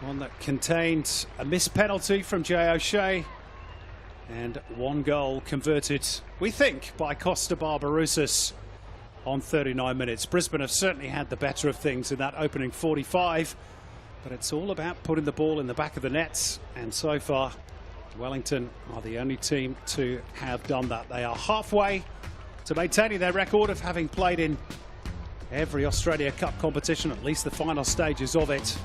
One that contained a missed penalty from Jay O'Shea and one goal converted, we think, by Costa Barbarouses on 39 minutes. Brisbane have certainly had the better of things in that opening 45, but it's all about putting the ball in the back of the nets, and so far Wellington are the only team to have done that. They are halfway to maintaining their record of having played in every Australia Cup competition, at least the final stages of it.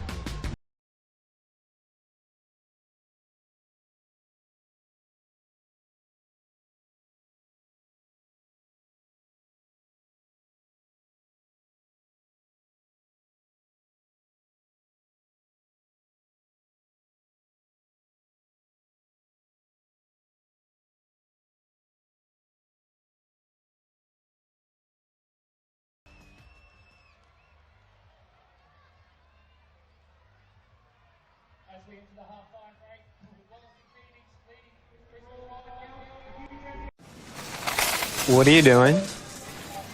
What are you doing?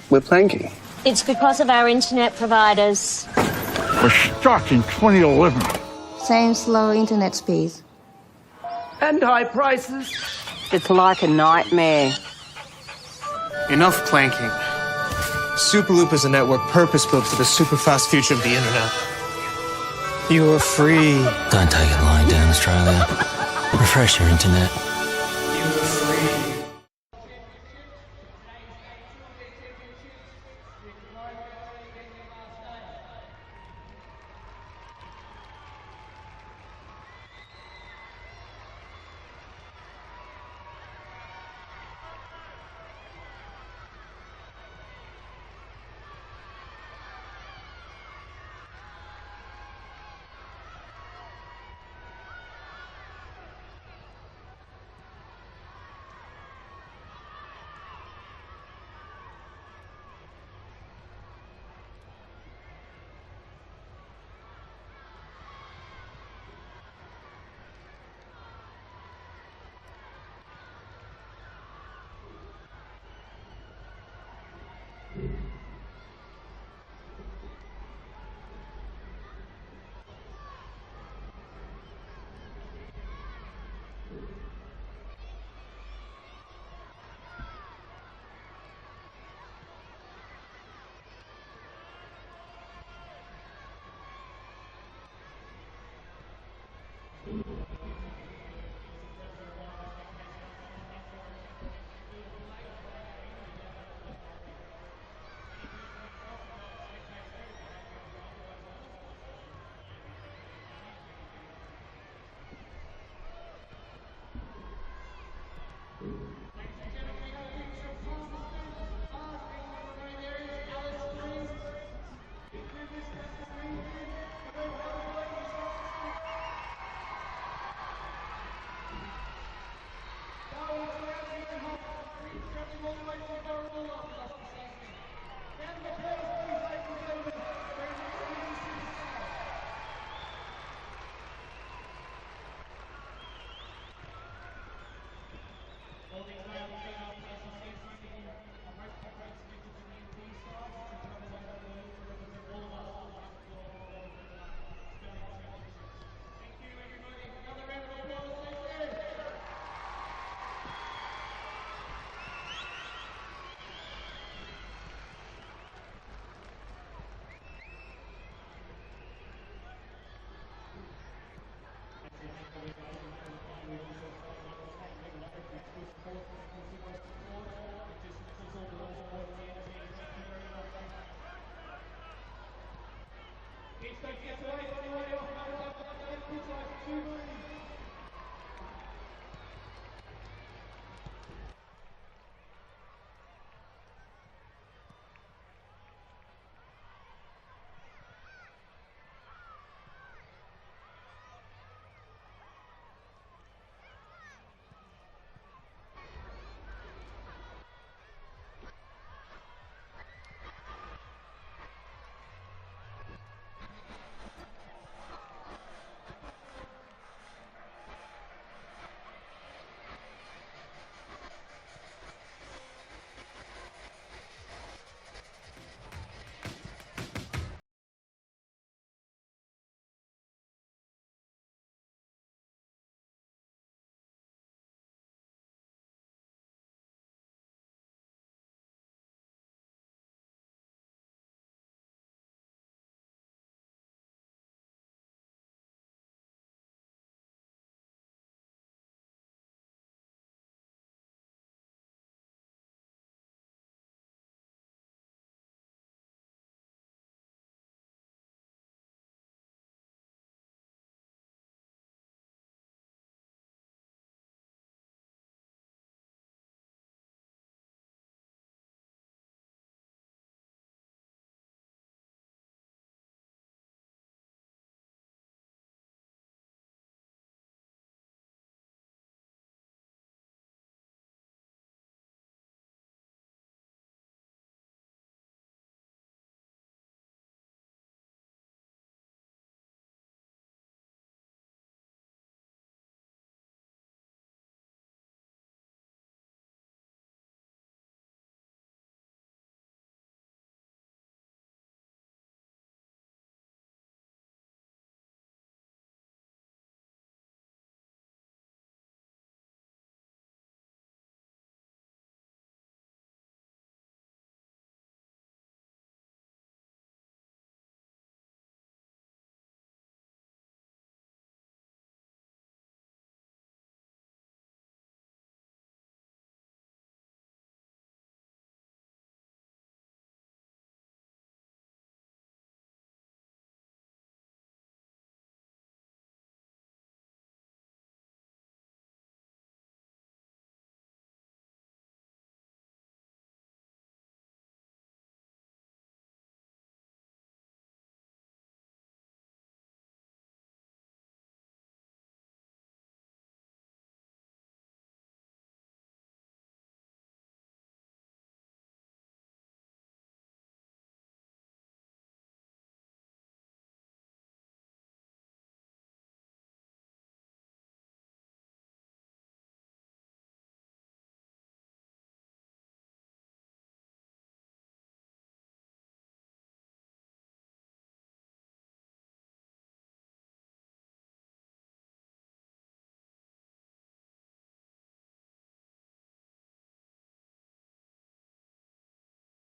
We're planking. It's because of our internet providers. We're stuck in 2011. Same slow internet speeds. And high prices. It's like a nightmare. Enough planking. Superloop is a network purpose-built for the super-fast future of the internet. You are free. Don't take it lying down, Australia. Refresh your internet. You are free.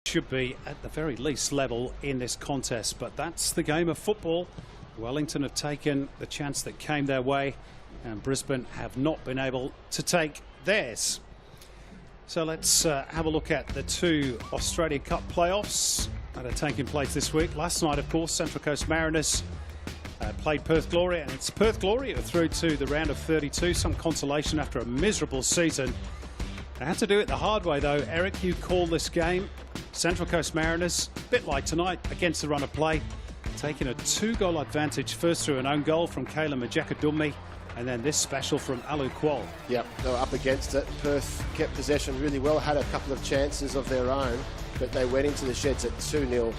Should be at the very least level in this contest, but that's the game of football. Wellington have taken the chance that came their way and Brisbane have not been able to take theirs. So let's have a look at the two Australia Cup playoffs that are taking place this week. Last night, of course, Central Coast Mariners played Perth Glory, and it's Perth Glory who are through to the round of 32. Some consolation after a miserable season. They had to do it the hard way, though. Eric, you called this game. Central Coast Mariners, a bit like tonight, against the run of play, taking a 2-goal advantage, first through an own goal from Kayla Majakadummi, and then this special from Alu Kuol. Yep, they were up against it. Perth kept possession really well, had a couple of chances of their own, but they went into the sheds at 2-0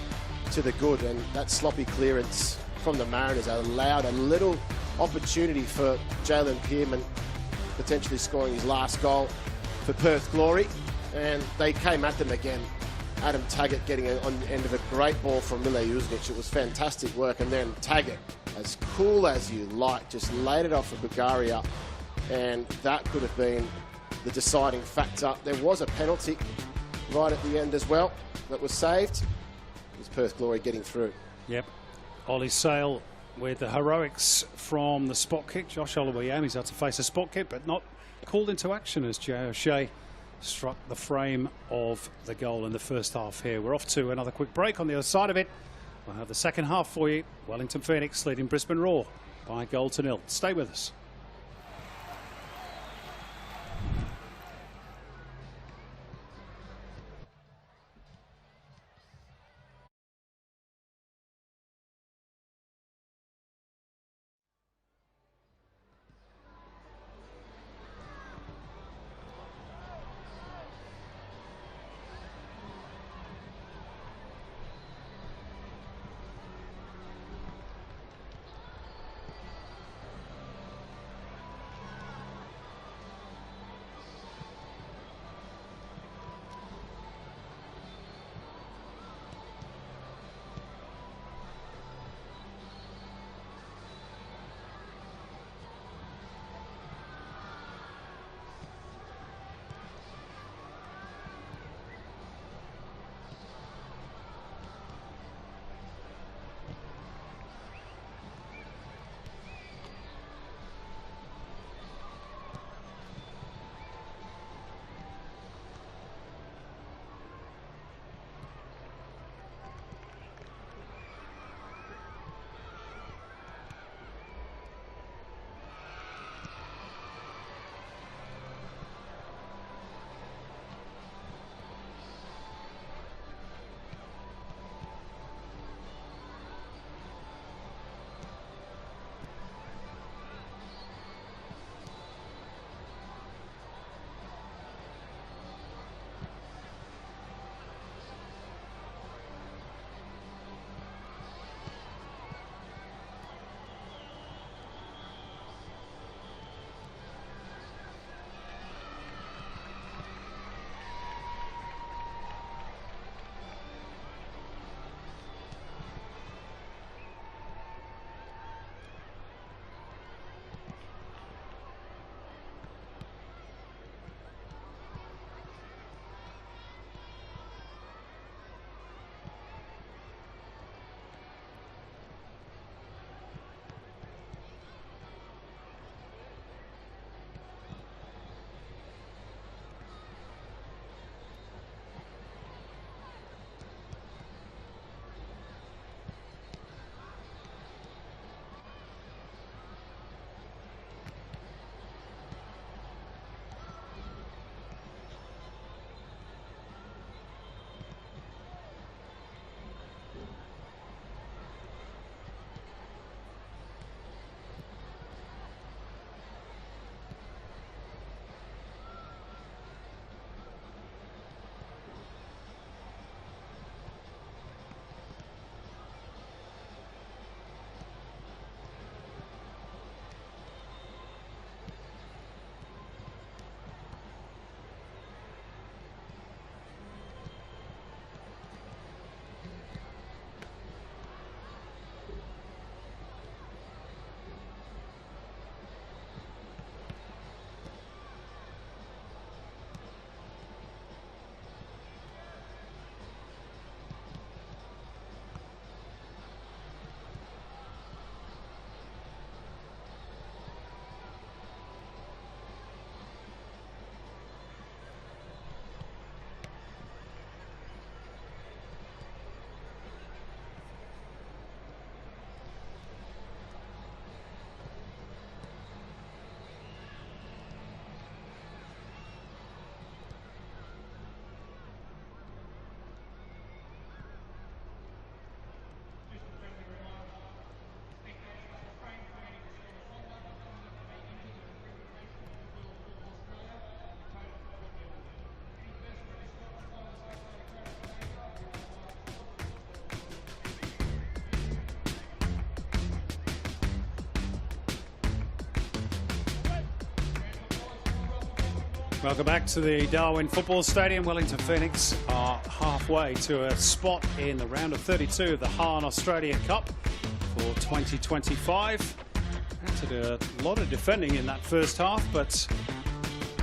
to the good, and that sloppy clearance from the Mariners allowed a little opportunity for Jalen Pearman potentially scoring his last goal for Perth Glory, and they came at them again. Adam Taggart getting on the end of a great ball from Mile Uznic. It was fantastic work, and then Taggart, as cool as you like, just laid it off for Bulgaria, and that could have been the deciding factor. There was a penalty right at the end as well that was saved. It was Perth Glory getting through. Yep. Ollie Sale with the heroics from the spot kick. Josh Oluwayomi's had to face a spot kick, but not called into action as Jay O'Shea struck the frame of the goal in the first half here. We're off to another quick break. On the other side of it, We'll have the second half for you. Wellington Phoenix leading Brisbane Roar by 1-0. Stay with us. Welcome back to the Darwin Football Stadium. Wellington Phoenix are halfway to a spot in the round of 32 of the Hahn Australia Cup for 2025. Had to do a lot of defending in that first half, but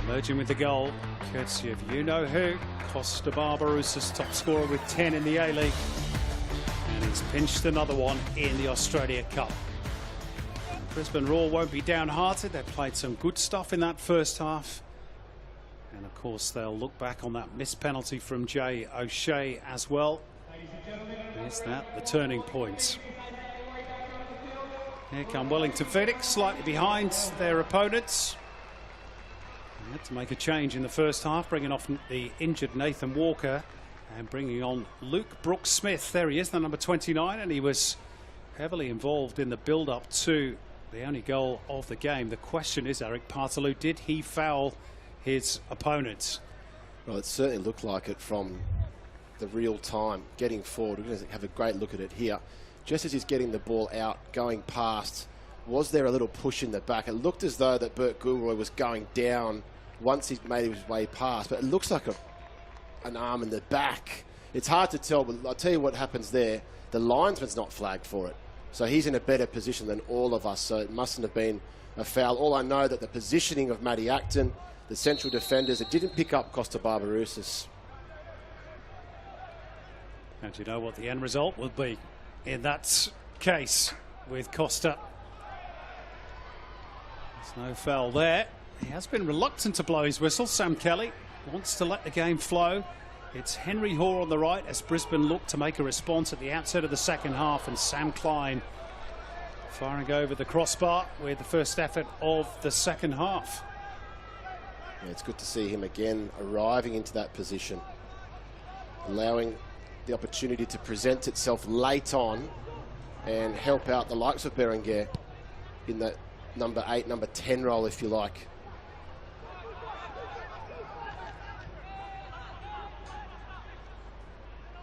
emerging with the goal, courtesy of you-know-who, Costa Barbarousa's top scorer with 10 in the A-League. And he's pinched another one in the Australia Cup. Brisbane Roar won't be downhearted. They played some good stuff in that first half. And of course, they'll look back on that missed penalty from Jay O'Shea as well. Is that the turning point? Here come Wellington Phoenix, slightly behind their opponents. They had to make a change in the first half, bringing off the injured Nathan Walker and bringing on Luke Brooks-Smith. There he is, the number 29, and he was heavily involved in the build-up to the only goal of the game. The question is, Eric Partaloo, did he foul his opponents? Well, it certainly looked like it from the real time, getting forward. We're going to have a great look at it here. Just as he's getting the ball out, going past, was there a little push in the back? It looked as though that Bert Gilroy was going down once he made his way past, but it looks like an arm in the back. It's hard to tell, but I'll tell you what happens there. The linesman's not flagged for it, so he's in a better position than all of us, so it mustn't have been a foul. All I know that the positioning of Matty Acton, the central defenders, it didn't pick up Costa Barbarouses. And you know what the end result will be in that case with Costa. There's no foul there. He has been reluctant to blow his whistle. Sam Kelly wants to let the game flow. It's Henry Hoare on the right as Brisbane look to make a response at the outset of the second half, and Sam Klein firing over the crossbar with the first effort of the second half. Yeah, it's good to see him again arriving into that position, allowing the opportunity to present itself late on and help out the likes of Berenguer in that number 8, number 10 role, if you like.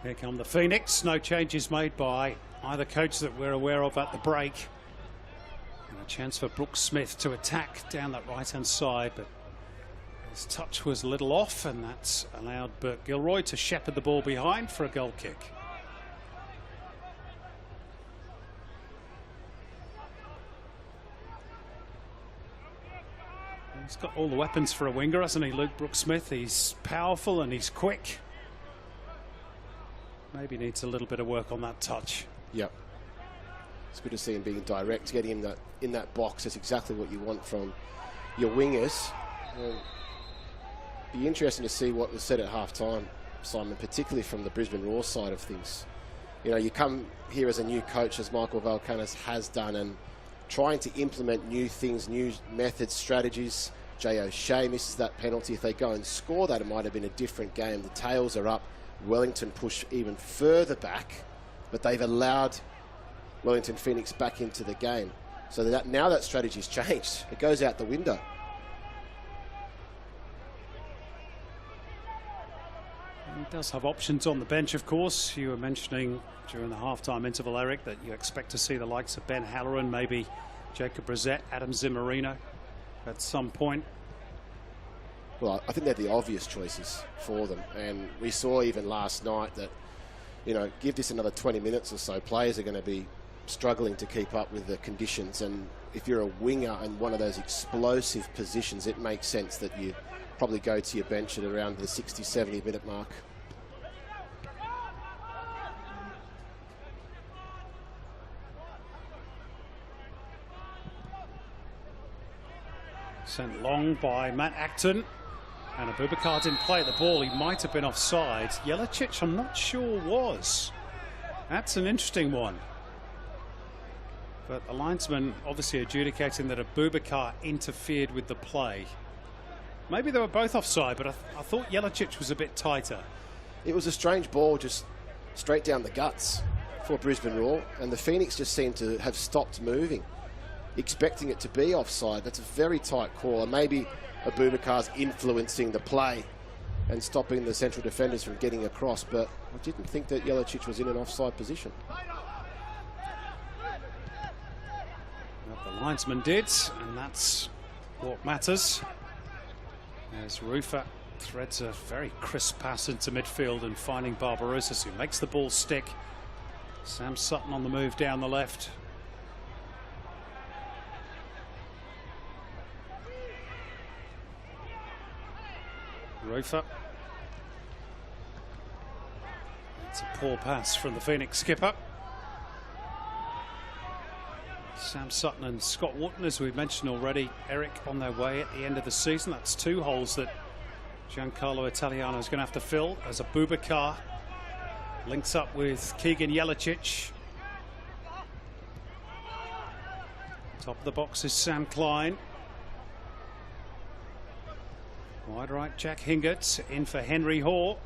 Here come the Phoenix. No changes made by either coach that we're aware of at the break. And a chance for Brooks-Smith to attack down that right-hand side, but his touch was a little off, and that's allowed Bert Gilroy to shepherd the ball behind for a goal kick. He's got all the weapons for a winger, hasn't he, Luke Brooks-Smith? He's powerful and he's quick. Maybe needs a little bit of work on that touch. Yep. It's good to see him being direct, getting him in that box. That's exactly what you want from your wingers. Be interesting to see what was said at half-time, Simon, particularly from the Brisbane Roar side of things. You know, you come here as a new coach, as Michael Valkanis has done, and trying to implement new things, new methods, strategies. Jay O'Shea misses that penalty. If they go and score that, it might have been a different game. The tails are up. Wellington push even further back, but they've allowed Wellington Phoenix back into the game. So that now that strategy's changed. It goes out the window. He does have options on the bench, of course. You were mentioning during the half-time interval, Eric, that you expect to see the likes of Ben Halloran, maybe Jacob Brissett, Adam Zimmerino at some point. Well, I think they're the obvious choices for them. And we saw even last night that, you know, give this another 20 minutes or so, players are going to be struggling to keep up with the conditions. And if you're a winger in one of those explosive positions, it makes sense that you probably go to your bench at around the 60, 70 minute mark. Sent long by Matt Acton. And Abubakar didn't play the ball. He might have been offside. Jelicic, I'm not sure, was. That's an interesting one. But the linesman obviously adjudicating that Abubakar interfered with the play. Maybe they were both offside, but I thought Jelicic was a bit tighter. It was a strange ball, just straight down the guts for Brisbane Roar, and the Phoenix just seemed to have stopped moving, expecting it to be offside. That's a very tight call, and maybe Abubakar's influencing the play and stopping the central defenders from getting across, but I didn't think that Jelicic was in an offside position. Well, the linesman did, and that's what matters. As Rufa threads a very crisp pass into midfield and finding Barbarouses, who makes the ball stick. Sam Sutton on the move down the left. Rufa. It's a poor pass from the Phoenix skipper. Sam Sutton and Scott Wharton, as we've mentioned already, Eric, on their way at the end of the season. That's 2 holes that Giancarlo Italiano is going to have to fill as Abubakar Links up with Keegan Jelicic. Top of the box is Sam Klein. Wide right, Jack Hingert in for Henry Hoare.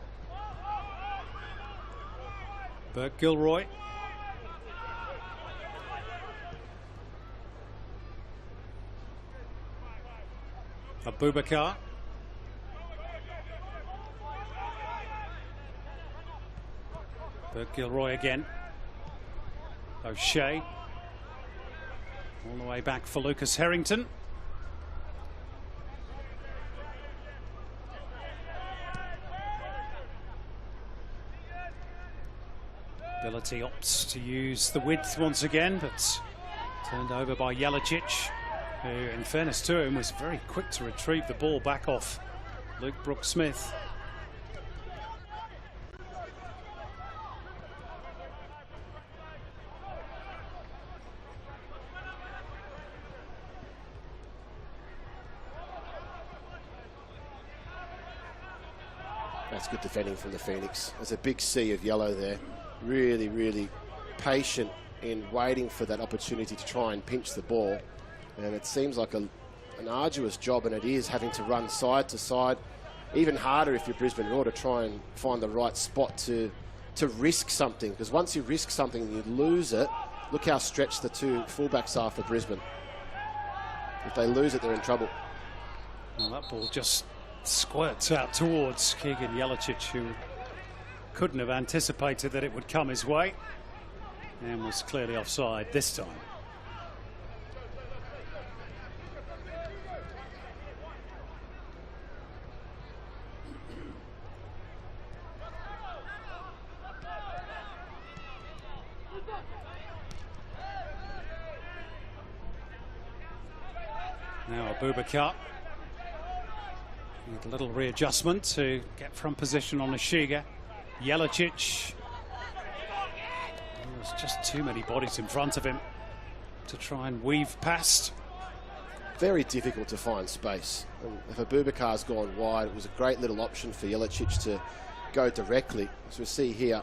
Burke Gilroy. Abubakar. Burke Gilroy again. O'Shea. All the way back for Lucas Harrington. Ability opts to use the width once again, but turned over by Jelicic, who, in fairness to him, was very quick to retrieve the ball back off Luke Brooks-Smith. That's good defending from the Phoenix. There's a big sea of yellow there. Really, really patient in waiting for that opportunity to try and pinch the ball. And it seems like an arduous job, and it is, having to run side to side. Even harder if you're Brisbane Roar to try and find the right spot to risk something. Because once you risk something and you lose it, look how stretched the two fullbacks are for Brisbane. If they lose it, they're in trouble. Well, that ball just squirts out towards Keegan Jelicic, who couldn't have anticipated that it would come his way, and was clearly offside this time. Now Abubakar. With a little readjustment to get from position on Ashiga. Jelicic. There's just too many bodies in front of him to try and weave past. Very difficult to find space. And if Abubakar's gone wide, it was a great little option for Jelicic to go directly. As we see here,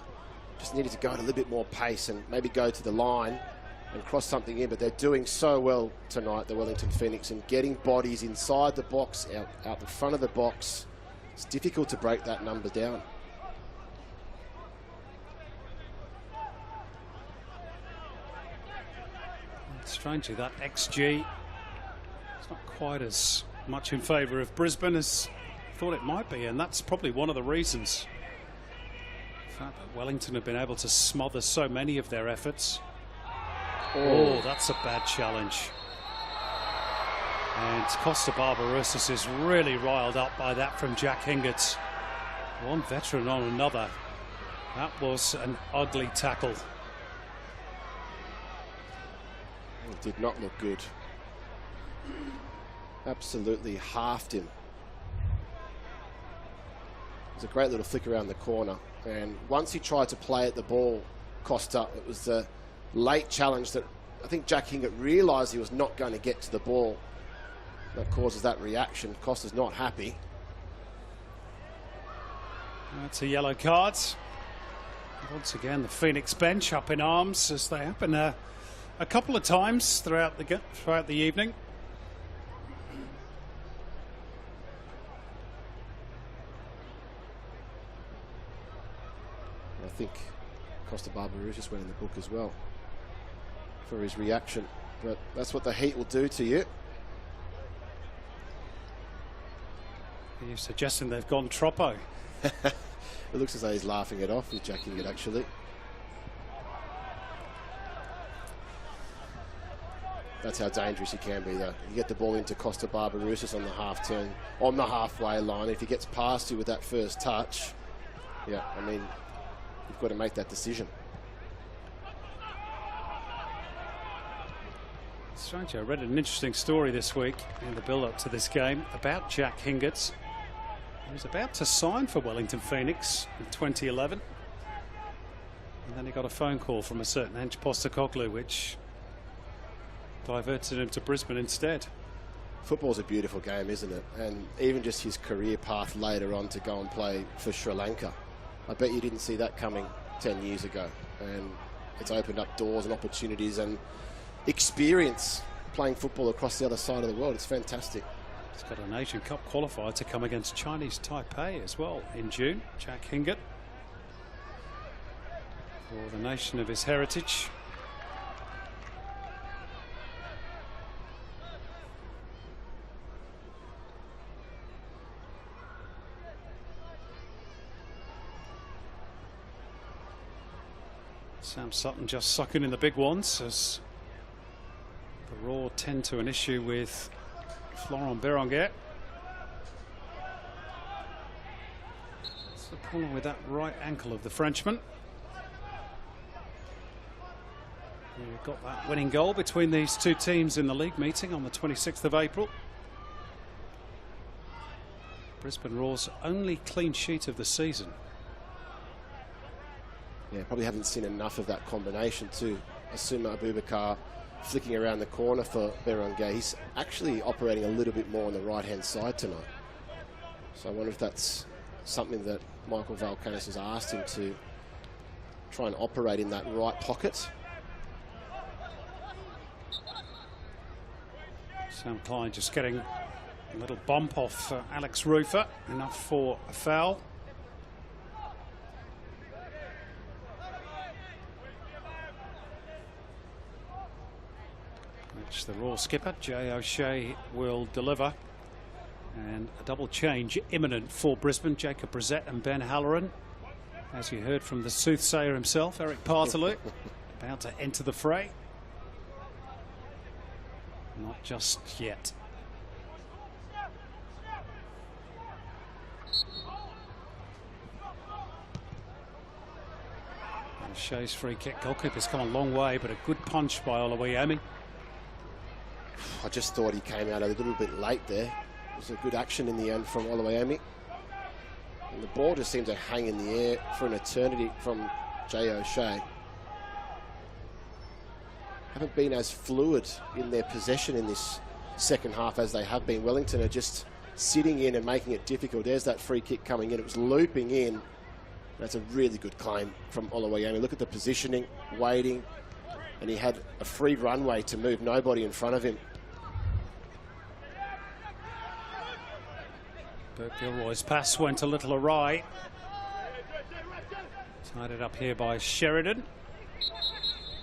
just needed to go at a little bit more pace and maybe go to the line and cross something in, but they're doing so well tonight, the Wellington Phoenix, and getting bodies inside the box, out the front of the box. It's difficult to break that number down. Strangely, that XG is not quite as much in favour of Brisbane as I thought it might be, and that's probably one of the reasons. The fact that Wellington have been able to smother so many of their efforts. Oh, that's a bad challenge. And Costa Barbarouses is really riled up by that from Jack Hingert. One veteran on another. That was an ugly tackle. It did not look good. Absolutely halved him. It was a great little flick around the corner. And once he tried to play at the ball, Costa, it was the late challenge that I think Jack Hingert realised he was not going to get to the ball. That causes that reaction. Costa's not happy. That's a yellow card. Once again, the Phoenix bench up in arms, as they happen a couple of times throughout the evening. I think Costa Barbarouses went in the book as well for his reaction, but that's what the heat will do to you. Are you suggesting they've gone troppo? It looks as though he's laughing it off. He's jacking it, actually. That's how dangerous he can be, though. You get the ball into Costa Barbarouses on the half turn, on the halfway line. If he gets past you with that first touch, yeah, I mean, you've got to make that decision. Strange, I read an interesting story this week in the build-up to this game about Jack Hingert. He was about to sign for Wellington Phoenix in 2011. And then he got a phone call from a certain Ange Postecoglou, which diverted him to Brisbane instead. Football's a beautiful game, isn't it? And even just his career path later on to go and play for Sri Lanka. I bet you didn't see that coming 10 years ago, and it's opened up doors and opportunities and experience playing football across the other side of the world. It's fantastic. He's got an Asian Cup qualifier to come against Chinese Taipei as well in June. Jack Hingett, for the nation of his heritage. Sam Sutton just sucking in the big ones as the Raw tend to an issue with Florent Berenguer. It's the problem with that right ankle of the Frenchman. We've got that winning goal between these two teams in the league meeting on the 26th of April. Brisbane Raw's only clean sheet of the season. Yeah, probably haven't seen enough of that combination too. Asuma Abubakar flicking around the corner for Berenguer. He's actually operating a little bit more on the right-hand side tonight. So I wonder if that's something that Michael Valkanis has asked him to try and operate in that right pocket. Sam Klein just getting a little bump off Alex Rufer, enough for a foul. Which the Raw skipper, Jay O'Shea, will deliver. And a double change imminent for Brisbane. Jacob Brissett and Ben Halloran. As you heard from the soothsayer himself, Eric Partaloo, about to enter the fray. Not just yet. O'Shea's free kick. Goalkeeper's come a long way, but a good punch by Oluwayomi. I just thought he came out a little bit late there. It was a good action in the end from Oluwayomi. And the ball just seemed to hang in the air for an eternity from Jay O'Shea. Haven't been as fluid in their possession in this second half as they have been. Wellington are just sitting in and making it difficult. There's that free kick coming in. It was looping in. That's a really good claim from Oluwayomi. Look at the positioning, waiting, and he had a free runway to move, nobody in front of him. Bert Gilroy's pass went a little awry. Tied it up here by Sheridan.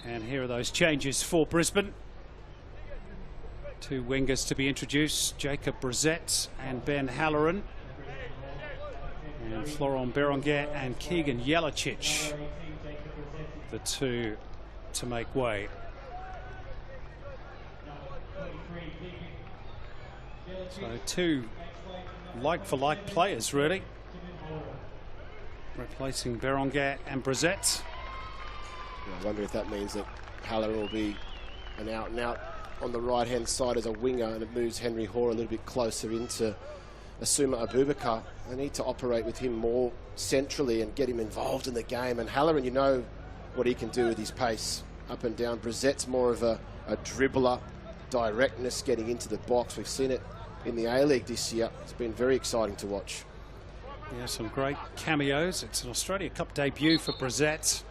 And here are those changes for Brisbane. Two wingers to be introduced, Jacob Brissett and Ben Halloran. And Florent Berenguer and Keegan Jelicic, the two to make way. So two like-for-like players, really, replacing Berenguer and Brissett. I wonder if that means that Halloran will be an out-and-out on the right-hand side as a winger, and it moves Henry Hoare a little bit closer into Asuma Abubakar. They need to operate with him more centrally and get him involved in the game. And Halloran, you know what he can do with his pace up and down. Brissett's more of a dribbler, directness getting into the box. We've seen it in the A-League this year. It's been very exciting to watch. Yeah, some great cameos. It's an Australia Cup debut for Brissett.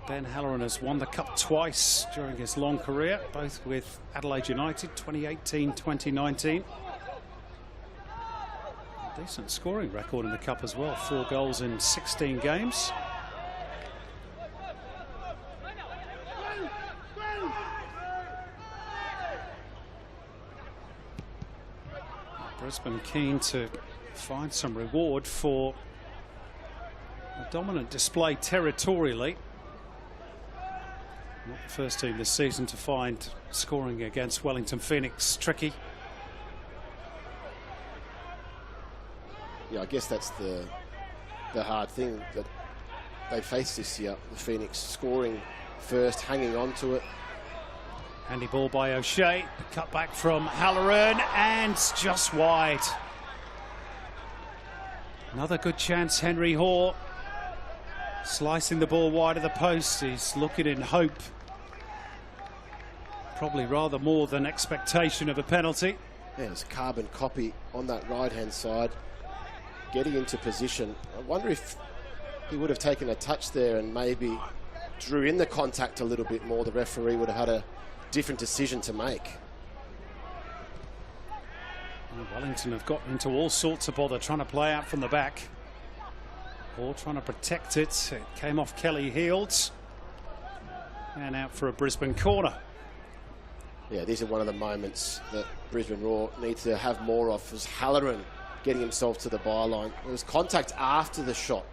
Ben Halloran has won the Cup twice during his long career, both with Adelaide United, 2018, 2019. A decent scoring record in the Cup as well, 4 goals in 16 games. Brisbane keen to find some reward for a dominant display territorially. Not the first team this season to find scoring against Wellington Phoenix tricky. Yeah, I guess that's the hard thing that they face this year. The Phoenix scoring first, hanging on to it. Handy ball by O'Shea. The cut back from Halloran, and just wide. Another good chance, Henry Hoare. Slicing the ball wide of the post. He's looking in hope. Probably rather more than expectation of a penalty. Yeah, there's a carbon copy on that right-hand side. Getting into position. I wonder if he would have taken a touch there and maybe drew in the contact a little bit more, the referee would have had a different decision to make. Well, Wellington have got into all sorts of bother trying to play out from the back, or trying to protect it. It came off Kelly Healds and out for a Brisbane corner. Yeah, these are one of the moments that Brisbane Roar need to have more of, was Halloran getting himself to the byline. There was contact after the shot,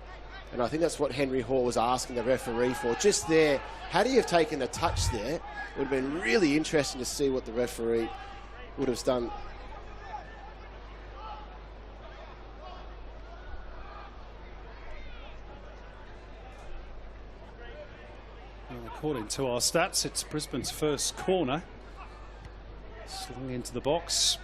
and I think that's what Henry Hall was asking the referee for. Just there, had he have taken a touch there, it would have been really interesting to see what the referee would have done. Well, according to our stats, it's Brisbane's first corner. Slung into the box.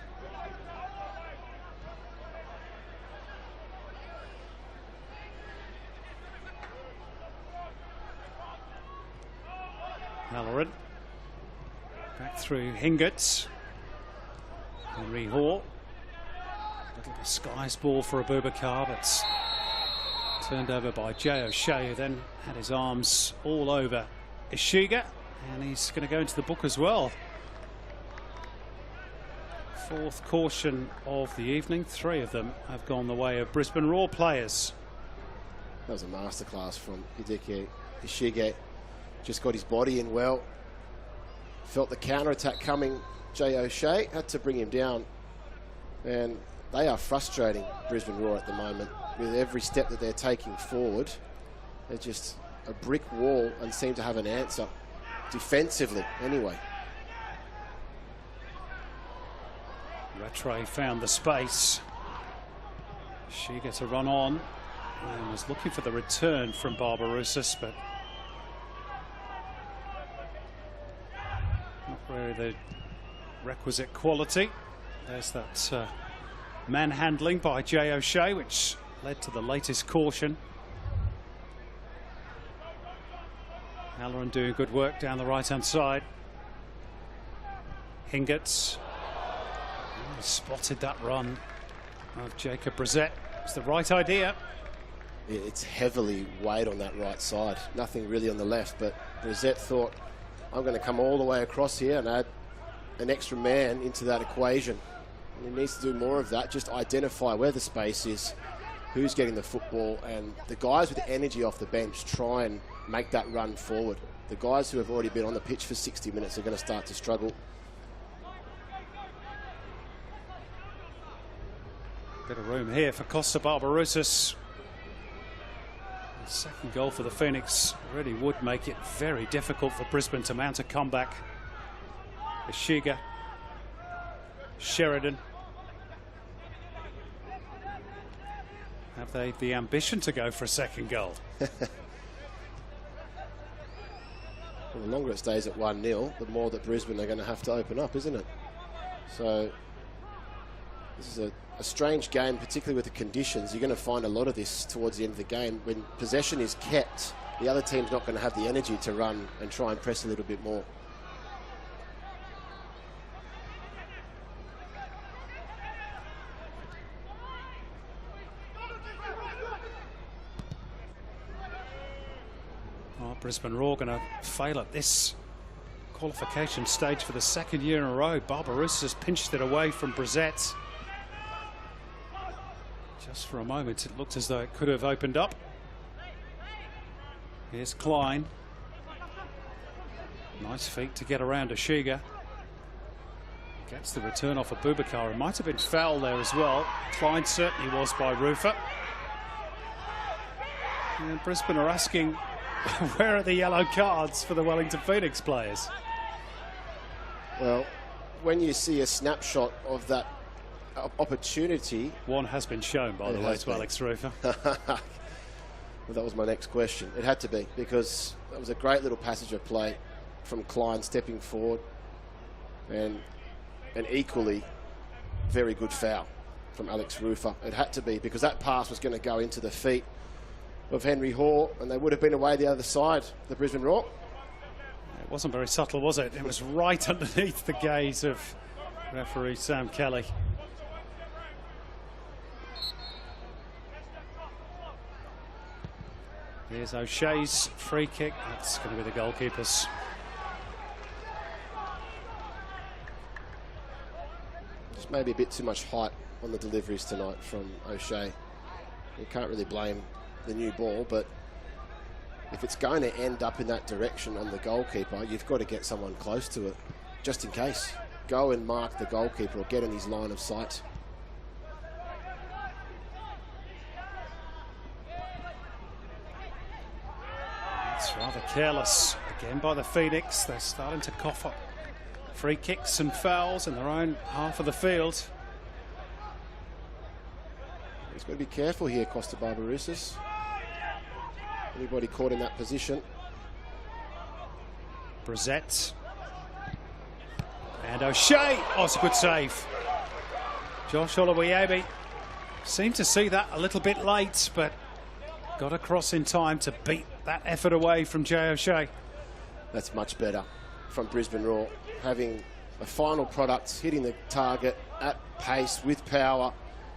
Halloran. Back through Hingerts. Henry Hall. Little disguise ball for Abubakar, but turned over by Jay O'Shea, who then had his arms all over Ishiga, and he's going to go into the book as well. Fourth caution of the evening. 3 of them have gone the way of Brisbane Roar players. That was a masterclass from Hideki Ishige. Just got his body in well. Felt the counter-attack coming. Jay O'Shea had to bring him down. And they are frustrating Brisbane Roar at the moment. With every step that they're taking forward, they're just a brick wall and seem to have an answer. Defensively, anyway. Rattray found the space. She gets a run on and was looking for the return from Barbarousis, but not really the requisite quality. There's that manhandling by Jay O'Shea, which led to the latest caution. Halloran doing good work down the right-hand side. Hingerts. He spotted that run of Jacob Brissett. It's the right idea. It's heavily weighed on that right side. Nothing really on the left, but Brissett thought, I'm going to come all the way across here and add an extra man into that equation. And he needs to do more of that, just identify where the space is, who's getting the football, and the guys with energy off the bench try and make that run forward. The guys who have already been on the pitch for 60 minutes are going to start to struggle. Bit of room here for Costa Barbarousis. The second goal for the Phoenix really would make it very difficult for Brisbane to mount a comeback. Ishiga, Sheridan. Have they the ambition to go for a second goal? Well, the longer it stays at 1-0, the more that Brisbane are going to have to open up, isn't it? So this is a strange game, particularly with the conditions. You're going to find a lot of this towards the end of the game. When possession is kept, the other team's not going to have the energy to run and try and press a little bit more. Oh, Brisbane Roar going to fail at this qualification stage for the second year in a row. Barbarousis has pinched it away from Brissett. Just for a moment, it looked as though it could have opened up. Here's Klein. Nice feet to get around Ishiga. Gets the return off of Abubakar. It might have been foul there as well. Klein certainly was by Rufer. And Brisbane are asking, where are the yellow cards for the Wellington Phoenix players? Well, when you see a snapshot of that opportunity... One has been shown, by the way, to Alex Rufer. Well, that was my next question. It had to be, because that was a great little passage of play from Klein stepping forward, and an equally very good foul from Alex Rufer. It had to be, because that pass was going to go into the feet of Henry Hall, and they would have been away the other side, the Brisbane Roar. It wasn't very subtle, was it? It was right underneath the gaze of referee Sam Kelly. Here's O'Shea's free kick. That's going to be the goalkeeper's. Just maybe a bit too much height on the deliveries tonight from O'Shea. You can't really blame the new ball, but if it's going to end up in that direction on the goalkeeper, you've got to get someone close to it, just in case. Go and mark the goalkeeper or get in his line of sight. It's rather careless again by the Phoenix. They're starting to cough up free kicks and fouls in their own half of the field. He's got to be careful here, Costa Barbarouses. Anybody caught in that position. Brissett. And O'Shea. Oh, it's a good save. Josh Oluwayebi seemed to see that a little bit late, but got across in time to beat that effort away from Jay O'Shea. That's much better from Brisbane Raw. Having a final product, hitting the target at pace with power.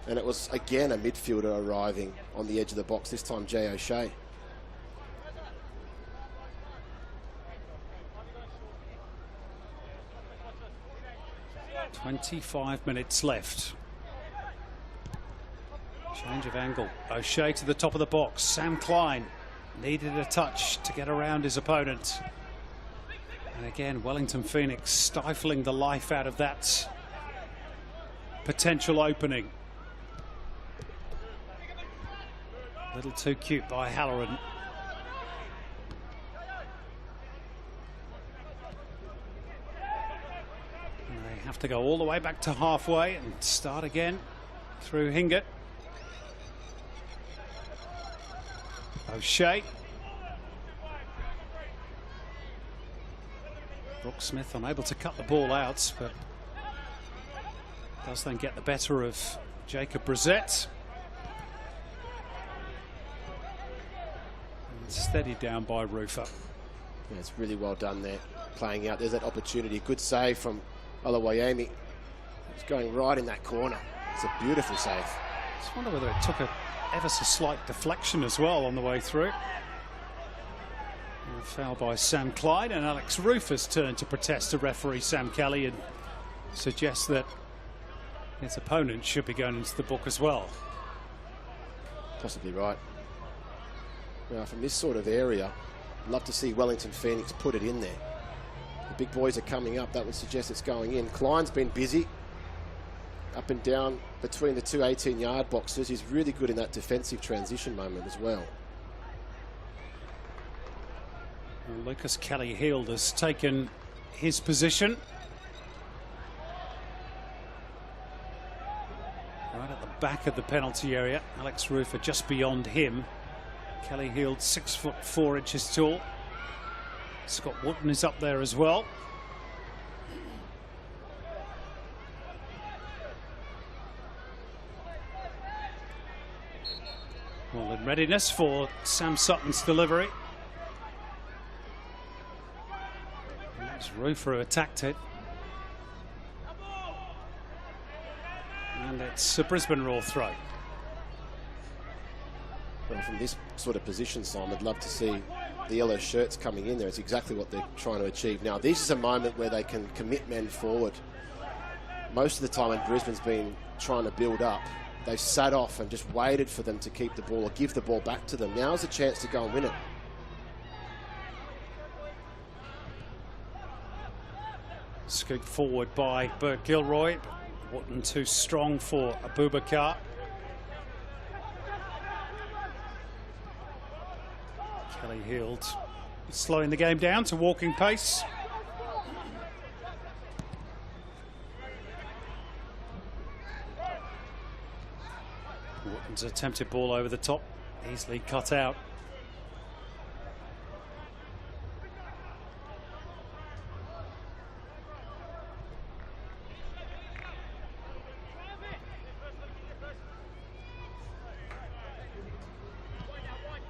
And it was, again, a midfielder arriving on the edge of the box, this time Jay O'Shea. "25 minutes left. Change of angle. O'Shea to the top of the box. Sam Klein needed a touch to get around his opponent. And again, Wellington Phoenix stifling the life out of that potential opening. A little too cute by Halloran. And they have to go all the way back to halfway and start again through Hingett. O'Shea. Brooks Smith unable to cut the ball out, but does then get the better of Jacob Brissett. Steadied down by Rufer. Yeah, it's really well done there, playing out. There's that opportunity. Good save from Oluwayebi. It's going right in that corner. It's a beautiful save. Just wonder whether it took a ever so slight deflection as well on the way through. And a foul by Sam Clyde, and Alex Rufer's turn to protest to referee Sam Kelly and suggest that his opponent should be going into the book as well. Possibly right. Now, from this sort of area, I'd love to see Wellington Phoenix put it in there. The big boys are coming up. That would suggest it's going in. Klein's been busy up and down between the two 18-yard boxes. He's really good in that defensive transition moment as well. Well, Lucas Kelly-Heald has taken his position. Right at the back of the penalty area. Alex Rufer just beyond him. Kelly-Heald 6'4" tall. Scott Wootton is up there as well. Well, in readiness for Sam Sutton's delivery. It's Rufer who attacked it. And it's a Brisbane Roar throw. Well, from this sort of position, Simon, I'd love to see the yellow shirts coming in there. It's exactly what they're trying to achieve. Now, this is a moment where they can commit men forward. Most of the time when Brisbane's been trying to build up, they've sat off and just waited for them to keep the ball or give the ball back to them. Now's a chance to go and win it. Scooped forward by Bert Gilroy. Wootton too strong for Abubakar. Kelly-Heald slowing the game down to walking pace. Wootton's attempted ball over the top, easily cut out.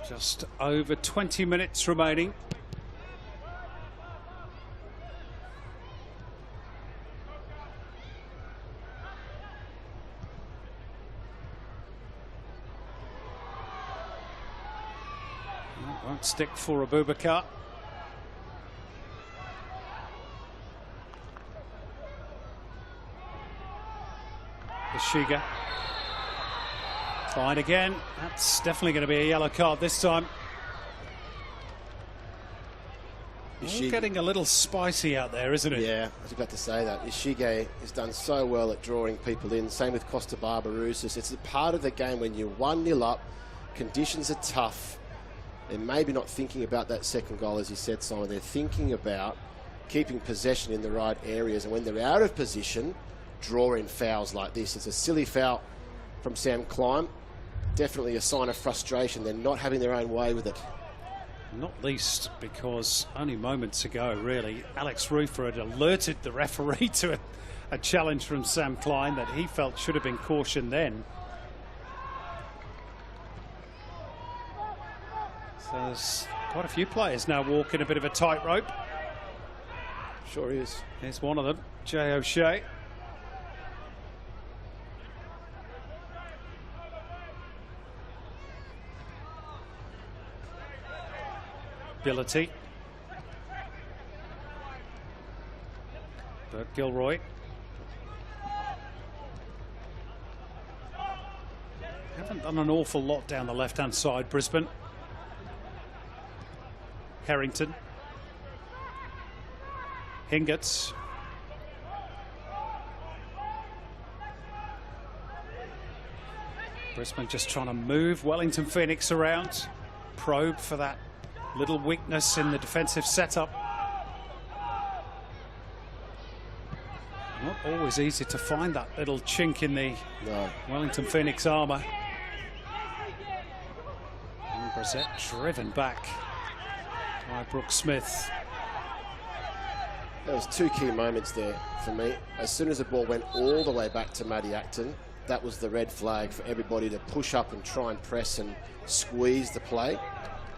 Just over 20 minutes remaining. Won't stick for Abubakar. Ishiga. Fine again. That's definitely going to be a yellow card this time. All getting a little spicy out there, isn't it? Yeah, I was about to say that. Ishige has done so well at drawing people in. Same with Costa Barbarouses. It's a part of the game when you're 1-0 up, conditions are tough. They're maybe not thinking about that second goal, as you said, Simon. They're thinking about keeping possession in the right areas. And when they're out of position, draw in fouls like this. It's a silly foul from Sam Klein. Definitely a sign of frustration. They're not having their own way with it. Not least because only moments ago, really, Alex Rufer had alerted the referee to a challenge from Sam Klein that he felt should have been cautioned then. So there's quite a few players now walking a bit of a tightrope. Sure is. Here's one of them, Jay O'Shea. Ability. Bert Gilroy. Haven't done an awful lot down the left-hand side, Brisbane. Harrington. Hingetts. Brisbane just trying to move Wellington Phoenix around. Probe for that little weakness in the defensive setup. Not always easy to find that little chink in the Wellington Phoenix armour. And Brissett driven back by Brooke Smith. There was two key moments there for me. As soon as the ball went all the way back to Matty Acton, that was the red flag for everybody to push up and try and press and squeeze the play.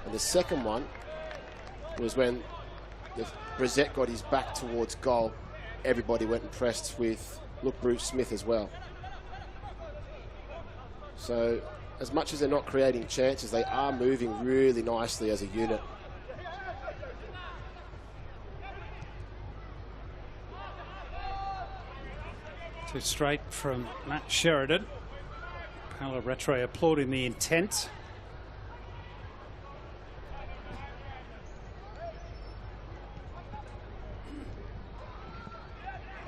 And the second one was when Brissett got his back towards goal. Everybody went and pressed with Bruce Smith as well. So as much as they're not creating chances, they are moving really nicely as a unit. Too straight from Matt Sheridan. Paolo Rattray applauding the intent.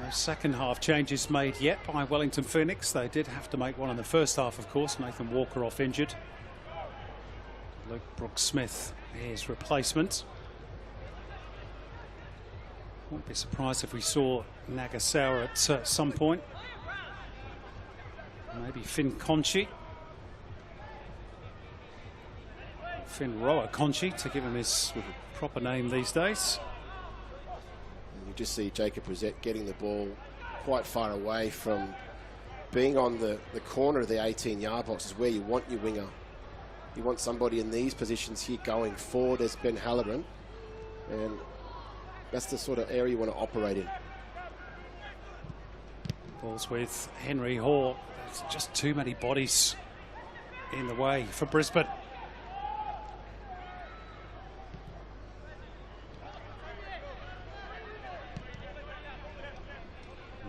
No second half changes made yet by Wellington Phoenix. They did have to make one in the first half, of course. Nathan Walker off injured. Luke Brooks Smith, his replacement. Wouldn't be surprised if we saw Nagasawa at some point. Maybe Finn Conchi. Finn Roa Conchi, to give him his proper name these days. You just see Jacob Brissett getting the ball quite far away from being on the corner of the 18-yard box, is where you want your winger. You want somebody in these positions here going forward as Ben Halloran, and that's the sort of area you want to operate in. Balls with Henry Hall. There's just too many bodies in the way for Brisbane.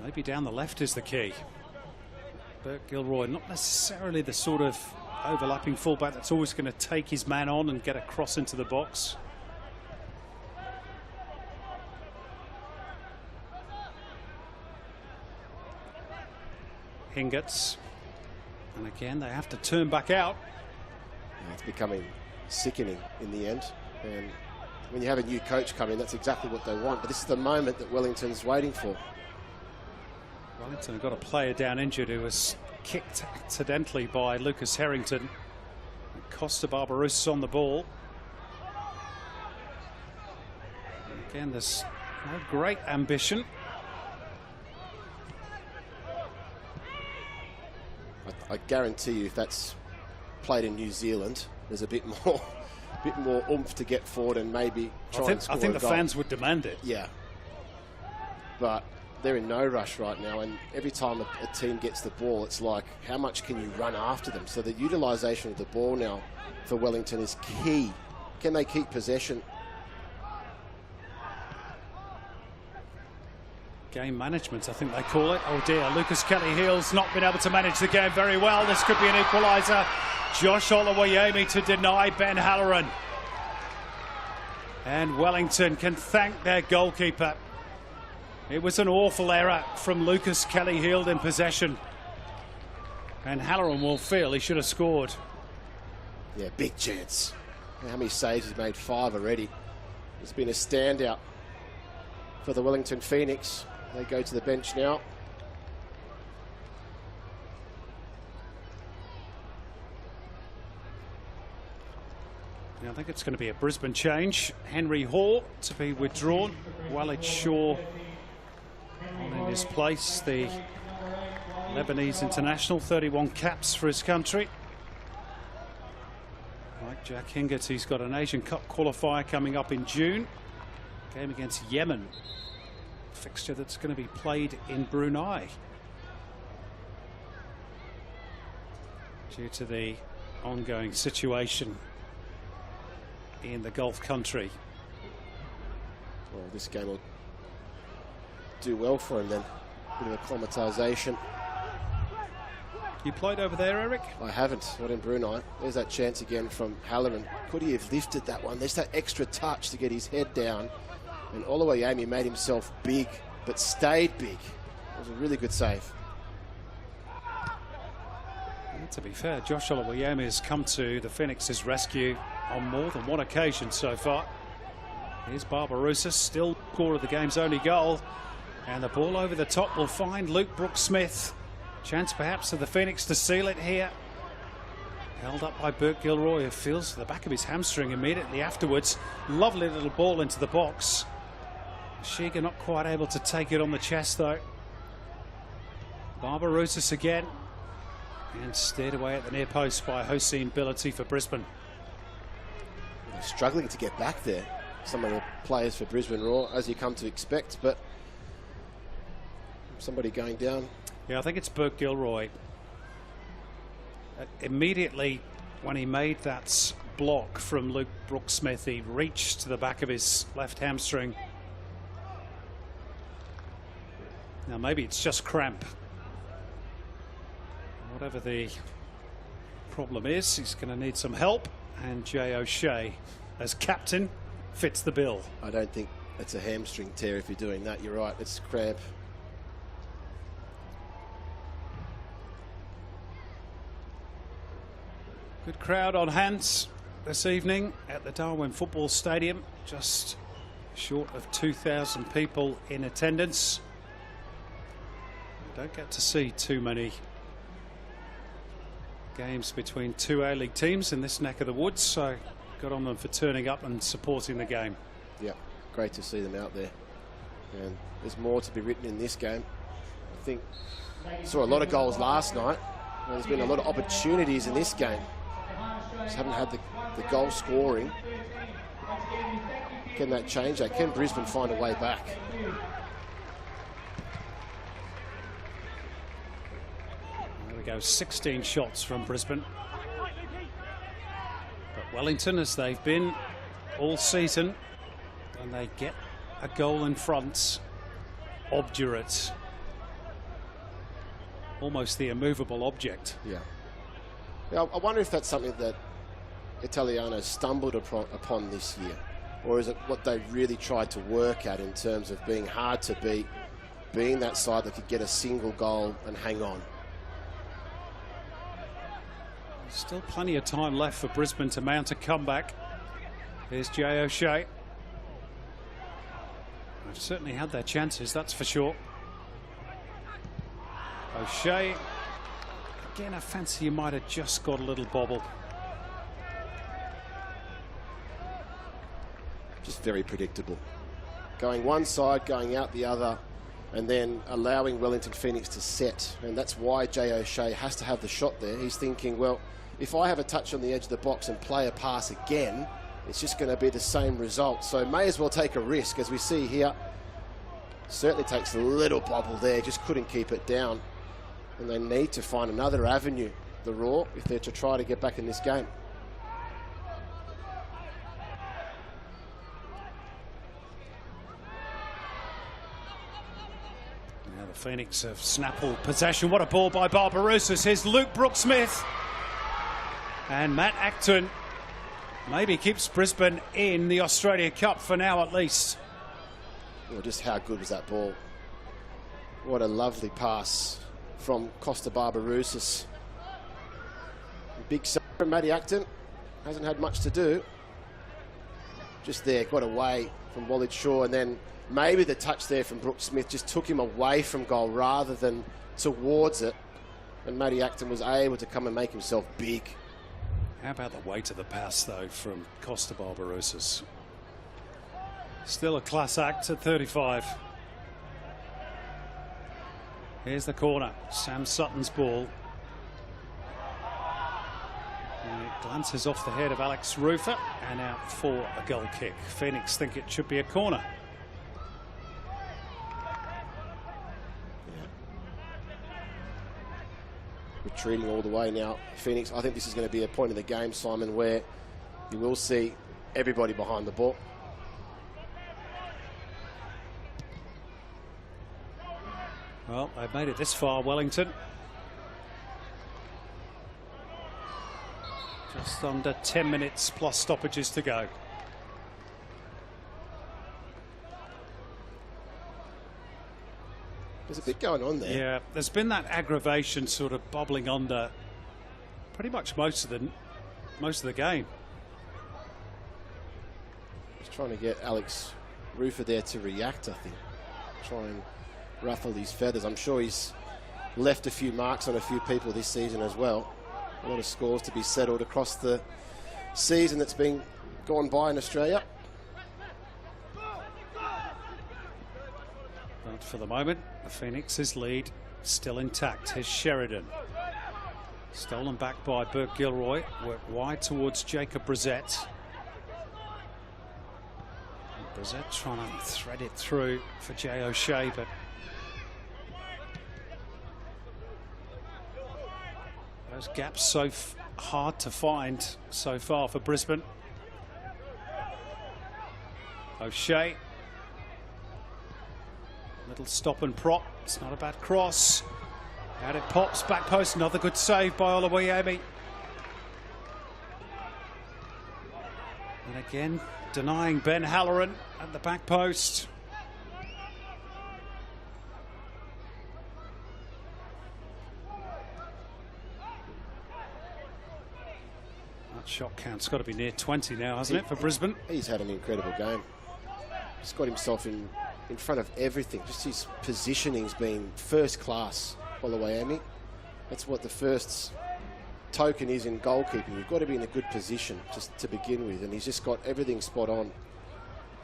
Maybe down the left is the key. Bert Gilroy, not necessarily the sort of overlapping fullback that's always going to take his man on and get a cross into the box. Hingetts. And again, they have to turn back out. It's becoming sickening in the end. And when you have a new coach come in, that's exactly what they want. But this is the moment that Wellington's waiting for. Wellington have got a player down injured who was kicked accidentally by Lucas Harrington. Costa Barbarouses on the ball. And again, there's no great ambition. I guarantee you, if that's played in New Zealand, there's a bit more oomph to get forward and maybe try and score I think a the goal. fans would demand it. Yeah. But they're in no rush right now, and every time a team gets the ball, it's like, how much can you run after them? So the utilisation of the ball now for Wellington is key Can they keep possession? Game management, I think they call it. Oh dear, Lucas Kelly-Hill's not been able to manage the game very well. This could be an equaliser. Josh Oluwayemi to deny Ben Halloran. And Wellington can thank their goalkeeper. It was an awful error from Lucas Kelly-Hill in possession. And Halloran will feel he should have scored. Yeah, big chance. How many saves? He's made 5 already. It's been a standout for the Wellington Phoenix. They go to the bench now. I think it's going to be a Brisbane change. Henry Hall to be withdrawn. Walid Shaw in his place. The Lebanese international, 31 caps for his country. Like Jack Hingert, he's got an Asian Cup qualifier coming up in June. Game against Yemen. Fixture that's going to be played in Brunei due to the ongoing situation in the Gulf country. Well, this game will do well for him then. Bit of acclimatisation. You played over there, Eric? I haven't, not in Brunei. There's that chance again from Halloran. Could he have lifted that one? There's that extra touch to get his head down. And Oluwayemi made himself big, but stayed big. It was a really good save. And to be fair, Josh Oluwayemi has come to the Phoenix's rescue on more than one occasion so far. Here's Barbarouses, still scored the game's only goal. And the ball over the top will find Luke Brooks-Smith. Chance perhaps of the Phoenix to seal it here. Held up by Burke Gilroy, who feels the back of his hamstring immediately afterwards. Lovely little ball into the box. Shiga not quite able to take it on the chest though. Barbarouses again. And steered away at the near post by Hossein Billity for Brisbane. They're struggling to get back there. Some of the players for Brisbane Roar, as you come to expect, but somebody going down. Yeah, I think it's Burke Gilroy. Immediately when he made that block from Luke Brooks-Smith, he reached to the back of his left hamstring. Now maybe it's just cramp. Whatever the problem is, he's going to need some help, and Jay O'Shea as captain fits the bill. I don't think it's a hamstring tear if you're doing that. You're right, it's cramp. Good crowd on hand this evening at the Darwin Football Stadium. Just short of 2,000 people in attendance. Don't get to see too many games between two A-League teams in this neck of the woods, so good on them for turning up and supporting the game. Yeah, great to see them out there. And there's more to be written in this game. I think saw a lot of goals last night. There's been a lot of opportunities in this game. Just haven't had the goal scoring. Can that change? Can Brisbane find a way back? There we go, 16 shots from Brisbane. But Wellington, as they've been all season, and they get a goal in front, obdurate. Almost the immovable object. Yeah. I wonder if that's something that Italiano stumbled upon this year, or is it what they really tried to work at in terms of being hard to beat, being that side that could get a single goal and hang on? Still plenty of time left for Brisbane to mount a comeback. Here's Jay O'Shea. They've certainly had their chances, that's for sure. O'Shea. Again, I fancy you might have just got a little bobble. Just very predictable. Going one side, going out the other, and then allowing Wellington Phoenix to set. And that's why Jay O'Shea has to have the shot there. He's thinking, well, if I have a touch on the edge of the box and play a pass again, it's just going to be the same result. So may as well take a risk, as we see here. Certainly takes a little bobble there, just couldn't keep it down. And they need to find another avenue, the Roar, if they're to try to get back in this game. Now the Phoenix have snappled possession. What a ball by Barbarouses. Here's Luke Brooksmith. And Matt Acton maybe keeps Brisbane in the Australia Cup for now at least. Well, just how good was that ball? What a lovely pass from Costa Barbarouses. Big save from Matty Acton. Hasn't had much to do. Just there, got away from Wallid Shaw, and then maybe the touch there from Brooksmith just took him away from goal rather than towards it. And Matty Acton was able to come and make himself big. How about the weight of the pass, though, from Costa Barbarouses? Still a class act at 35. Here's the corner. Sam Sutton's ball. And it glances off the head of Alex Rufer and out for a goal kick. Phoenix think it should be a corner. Retreating all the way now, Phoenix. I think this is going to be a point in the game, Simon, where you will see everybody behind the ball. Well, they've made it this far, Wellington. Just under 10 minutes plus stoppages to go. There's a bit going on there. Yeah, there's been that aggravation sort of bubbling under pretty much most of the game. Just trying to get Alex Rufer there to react, I think. Try and ruffle his feathers. I'm sure he's left a few marks on a few people this season as well. A lot of scores to be settled across the season that's been gone by in Australia. But for the moment, the Phoenix's lead still intact. Here's Sheridan. Stolen back by Burke Gilroy. Worked wide towards Jacob Brissett. Brissett trying to thread it through for Jay O'Shea, but those gaps so hard to find so far for Brisbane. O'Shea. Little stop and prop. It's not a bad cross. Out it pops. Back post. Another good save by Oluwayemi. And again, denying Ben Halloran at the back post. That shot count's got to be near 20 now, hasn't it, for Brisbane? He's had an incredible game. He's got himself in front of everything. Just his positioning's been first class, Oluwayemi. That's what the first token is in goalkeeping. You've got to be in a good position just to begin with, and he's just got everything spot on.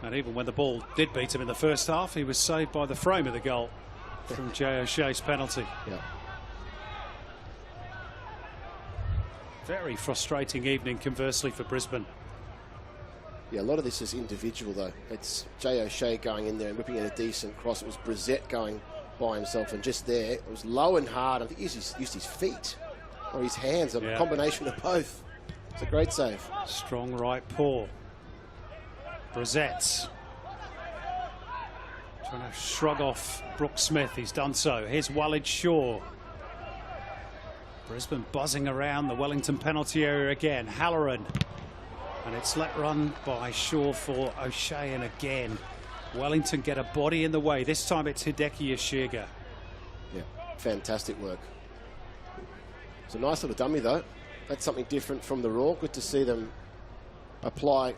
And even when the ball did beat him in the first half, he was saved by the frame of the goal from Jay O'Shea's penalty. Yeah. Very frustrating evening, conversely, for Brisbane. Yeah, a lot of this is individual, though. It's Jay O'Shea going in there and whipping in a decent cross. It was Brissett going by himself, and just there, it was low and hard. I think he used his feet or his hands, a combination of both. It's a great save. Strong right paw. Brissett trying to shrug off Brooksmith. He's done so. Here's Wallid Shaw. Brisbane buzzing around the Wellington penalty area again. Halloran. And it's let run by Shaw for O'Shea, and again Wellington get a body in the way. This time it's Hideki Yashiga. Yeah, fantastic work. It's a nice little dummy, though. That's something different from the Raw. Good to see them apply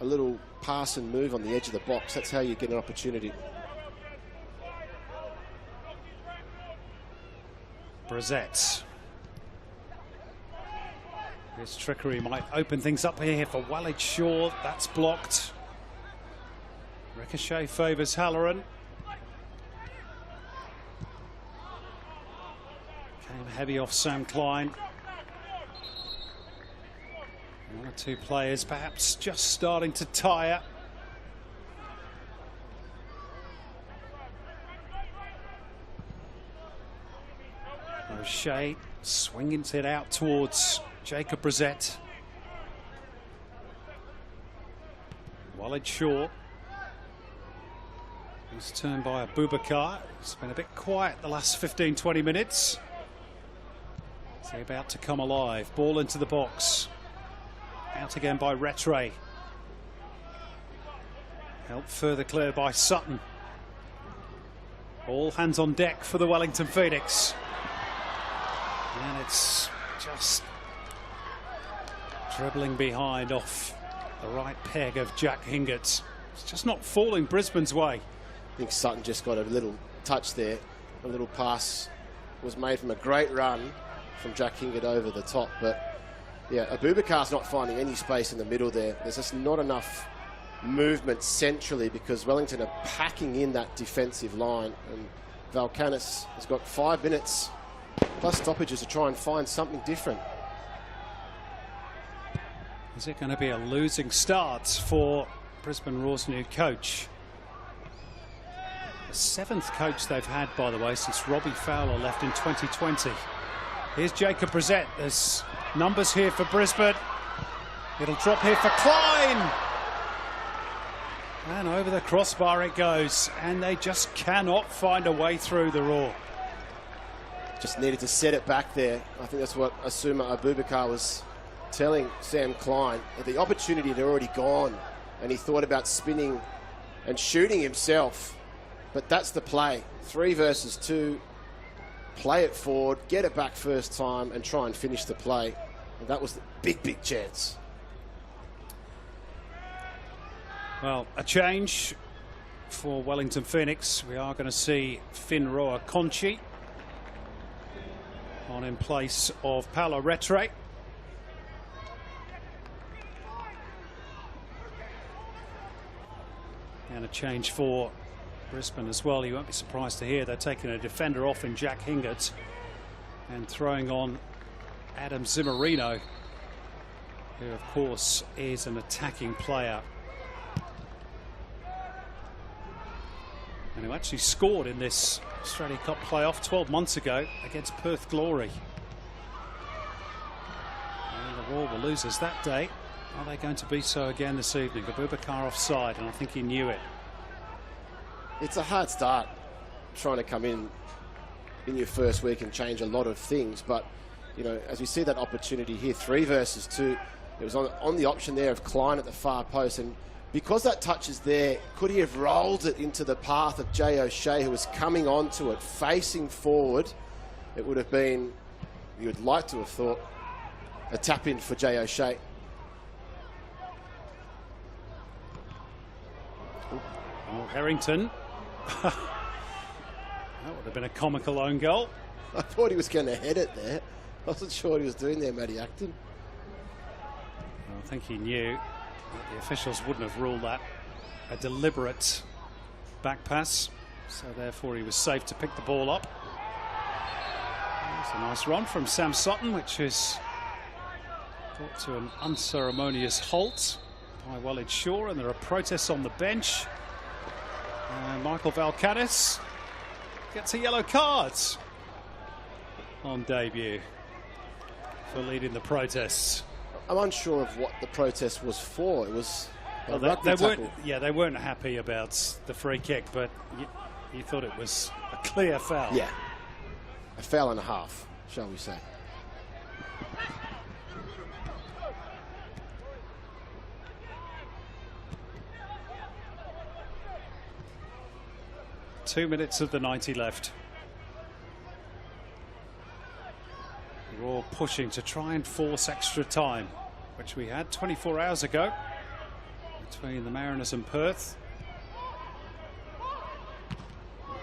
a little pass and move on the edge of the box. That's how you get an opportunity. Brissett. This trickery might open things up here for Wallid Shaw. That's blocked. Ricochet favours Halloran. Came heavy off Sam Klein. One or two players perhaps just starting to tire. O'Shea swinging it out towards Jacob Brissett. Wallid Shaw. It's turned by Abubakar. It's been a bit quiet the last 15-20 minutes. Is he about to come alive? Ball into the box. Out again by Rattray. Helped further clear by Sutton. All hands on deck for the Wellington Phoenix. And it's just dribbling behind off the right peg of Jack Hingert. It's just not falling Brisbane's way. I think Sutton just got a little touch there. A little pass was made from a great run from Jack Hingert over the top. But yeah, Abubakar's not finding any space in the middle there. There's just not enough movement centrally because Wellington are packing in that defensive line. And Valkanis has got 5 minutes plus stoppages to try and find something different. Is it going to be a losing start for Brisbane Roar's new coach? The 7th coach they've had, by the way, since Robbie Fowler left in 2020. Here's Jacob Brissett. There's numbers here for Brisbane. It'll drop here for Klein. And over the crossbar it goes. And they just cannot find a way through the Roar. Just needed to set it back there. I think that's what Asuma Abubakar was telling Sam Klein. The opportunity had already gone. And he thought about spinning and shooting himself. But that's the play. 3 versus 2. Play it forward, get it back first time, and try and finish the play. And that was the big chance. Well, a change for Wellington Phoenix. We are going to see Finn Roa Conchi on in place of Paolo Rattray. And a change for Brisbane as well. You won't be surprised to hear they're taking a defender off in Jack Hingert and throwing on Adam Zimmerino, who of course is an attacking player and who actually scored in this Australia Cup playoff 12 months ago against Perth Glory. And the Roar were losers that day. Are they going to be so again this evening? Abubakar offside, and I think he knew it. It's a hard start trying to come in your first week and change a lot of things. But, you know, as we see that opportunity here, 3 versus 2, it was on the option there of Klein at the far post. And because that touch is there, could he have rolled it into the path of Jay O'Shea, who was coming onto it, facing forward? It would have been, you would like to have thought, a tap in for Jay O'Shea. Oh, Harrington. That would have been a comical own goal. I thought he was going to head it there. I wasn't sure what he was doing there, Matty Acton. I think he knew that the officials wouldn't have ruled that a deliberate back pass, so therefore he was safe to pick the ball up. It's a nice run from Sam Sutton, which is brought to an unceremonious halt by Walid Shaw, and there are protests on the bench. And Michael Valkanis gets a yellow card on debut for leading the protests. I'm unsure of what the protest was for. It was well, they weren't happy about the free kick, but you thought it was a clear foul. Yeah, a foul and a half, shall we say. Two minutes of the 90 left. Roar pushing to try and force extra time, which we had 24 hours ago between the Mariners and Perth.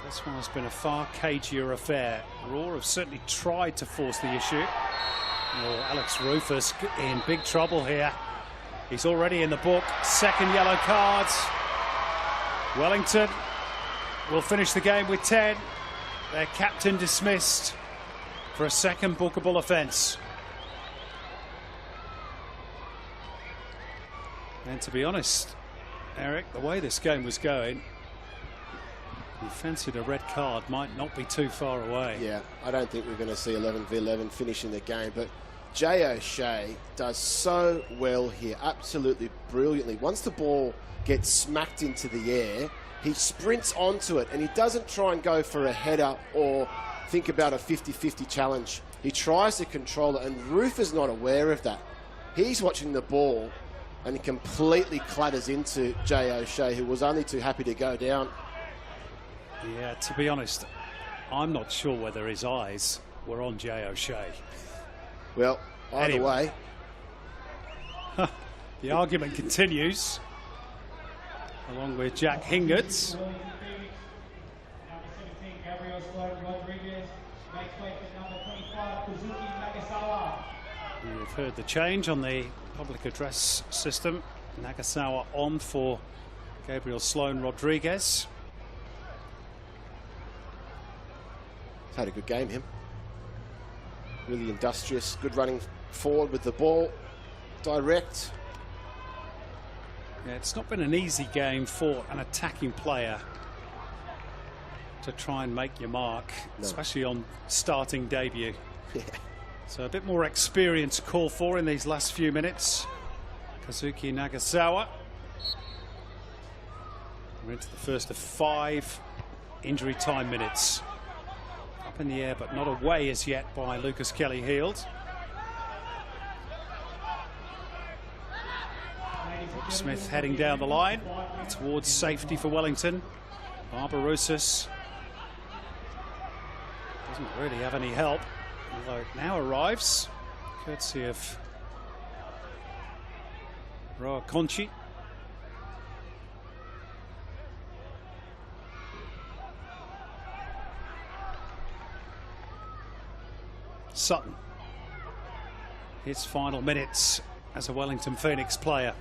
This one has been a far cagier affair. Roar have certainly tried to force the issue. Oh, Alex Rufus in big trouble here. He's already in the book. Second yellow card. Wellington will finish the game with 10. Their captain dismissed for a second bookable offence. And to be honest, Eric, the way this game was going, he fancied a red card might not be too far away. Yeah, I don't think we're going to see 11 v 11 finishing the game, but Jay O'Shea does so well here, absolutely brilliantly. Once the ball gets smacked into the air, he sprints onto it and he doesn't try and go for a header or think about a 50-50 challenge. He tries to control it, and Roof is not aware of that. He's watching the ball and he completely clatters into Jay O'Shea, who was only too happy to go down. Yeah, to be honest, I'm not sure whether his eyes were on Jay O'Shea. Well, either way. The argument continues, along with Jack Hingertz. You've heard the change on the public address system. Nagasawa on for Gabriel Sloan Rodriguez. He's had a good game, him. Really industrious, good running forward with the ball, direct. Yeah, it's not been an easy game for an attacking player to try and make your mark, especially on starting debut. Yeah. So a bit more experience called for in these last few minutes. Kazuki Nagasawa. We're into the first of 5 injury time minutes. Up in the air, but not away as yet by Lucas Kelly-Heald. Smith heading down the line towards safety for Wellington. Barbarouses doesn't really have any help, although it now arrives courtesy of Roa Conchi. Sutton, his final minutes as a Wellington Phoenix player.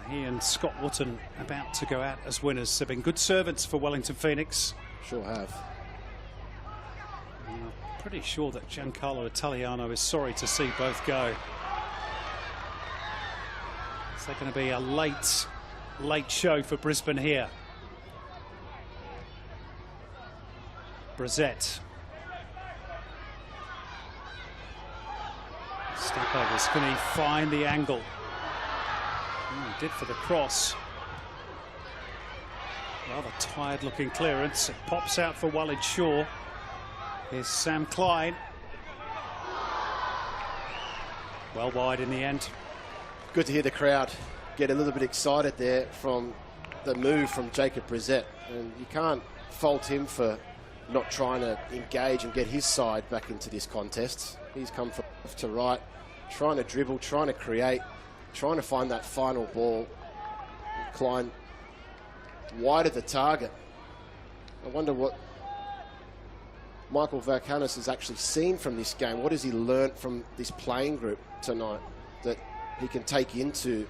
He and Scott Wootton about to go out as winners. They've been good servants for Wellington Phoenix. Sure have. I'm pretty sure that Giancarlo Italiano is sorry to see both go. Is there going to be a late show for Brisbane here? Brissett. Stepovers, can he find the angle? He did for the cross. Rather tired looking clearance. It pops out for Walid Shaw. Here's Sam Klein. Well wide in the end. Good to hear the crowd get a little bit excited there from the move from Jacob Brissett. And you can't fault him for not trying to engage and get his side back into this contest. He's come from left to right, trying to dribble, trying to create, trying to find that final ball. Klein wide of the target. I wonder what Michael Valkanis has actually seen from this game. What has he learnt from this playing group tonight that he can take into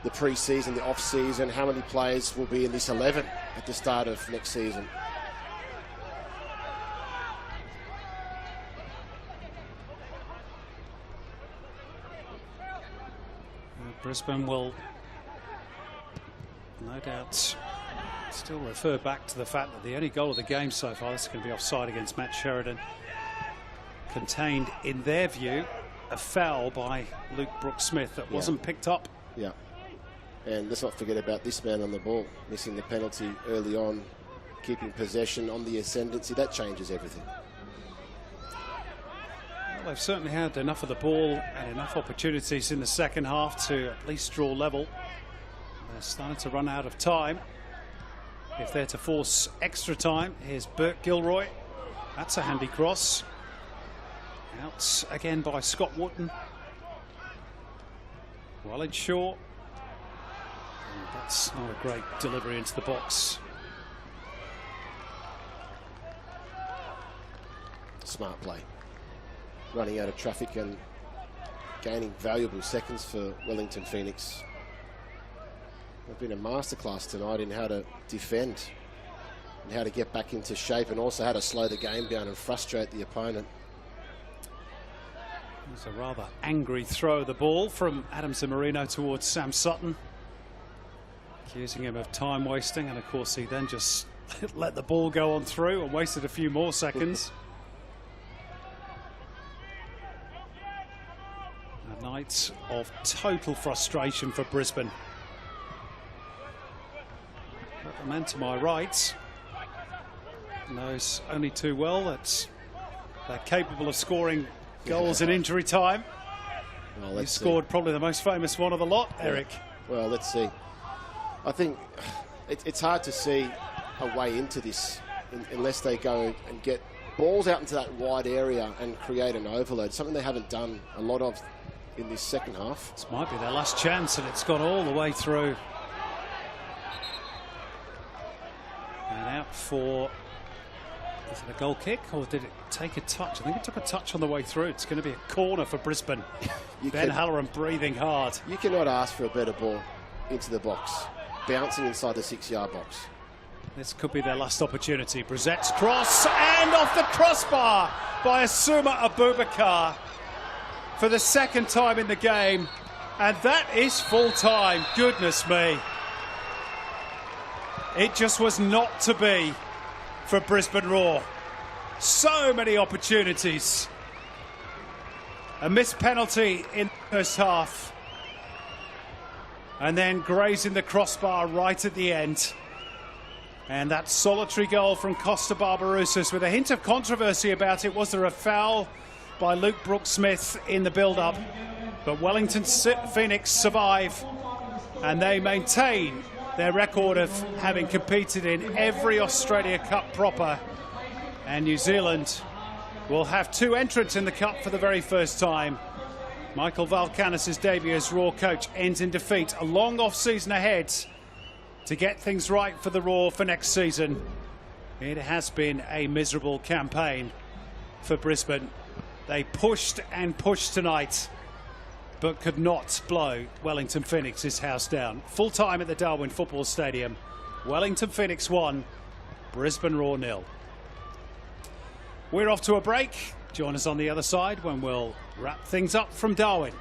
the pre-season, the off-season? How many players will be in this 11 at the start of next season? Brisbane will no doubt still refer back to the fact that the only goal of the game so far, this is going to be offside against Matt Sheridan, contained in their view a foul by Luke Brooks-Smith that wasn't picked up. Yeah, and let's not forget about this man on the ball, missing the penalty early on, keeping possession on the ascendancy. That changes everything. Well, they've certainly had enough of the ball and enough opportunities in the second half to at least draw level. They're starting to run out of time. If they're to force extra time, here's Bert Gilroy. That's a handy cross. Out again by Scott Wootton. Walid Shaw. That's not a great delivery into the box. Smart play. Running out of traffic and gaining valuable seconds for Wellington Phoenix. They've been a masterclass tonight in how to defend and how to get back into shape, and also how to slow the game down and frustrate the opponent. There's a rather angry throw of the ball from Adam Zimmerino towards Sam Sutton, accusing him of time wasting, and of course he then just let the ball go on through and wasted a few more seconds. A night of total frustration for Brisbane. the man to my right knows only too well that they're capable of scoring goals in injury time. Well, He scored probably the most famous one of the lot, Eric. Well, let's see. I think it's hard to see a way into this unless they go and get balls out into that wide area and create an overload, something they haven't done a lot of in this second half. This might be their last chance, and it's gone all the way through. And out for, is it a goal kick or did it take a touch? I think it took a touch on the way through. It's going to be a corner for Brisbane. Ben Halloran breathing hard. You cannot ask for a better ball into the box, bouncing inside the 6-yard box. This could be their last opportunity. Brissett's cross, and off the crossbar by Asuma Abubakar for the second time in the game. And that is full time. Goodness me. It just was not to be for Brisbane Roar. So many opportunities. A missed penalty in the first half. And then grazing the crossbar right at the end. And that solitary goal from Costa Barbarouses with a hint of controversy about it. Was there a foul by Luke Brooks-Smith in the build-up? But Wellington Phoenix survive, and they maintain their record of having competed in every Australia Cup proper. And New Zealand will have 2 entrants in the Cup for the very first time. Michael Valkanis' debut as Roar coach ends in defeat. A long off-season ahead to get things right for the Roar for next season. It has been a miserable campaign for Brisbane. They pushed and pushed tonight, but could not blow Wellington Phoenix's house down. Full time at the Darwin Football Stadium. Wellington Phoenix 1, Brisbane Roar 0. We're off to a break. Join us on the other side when we'll wrap things up from Darwin.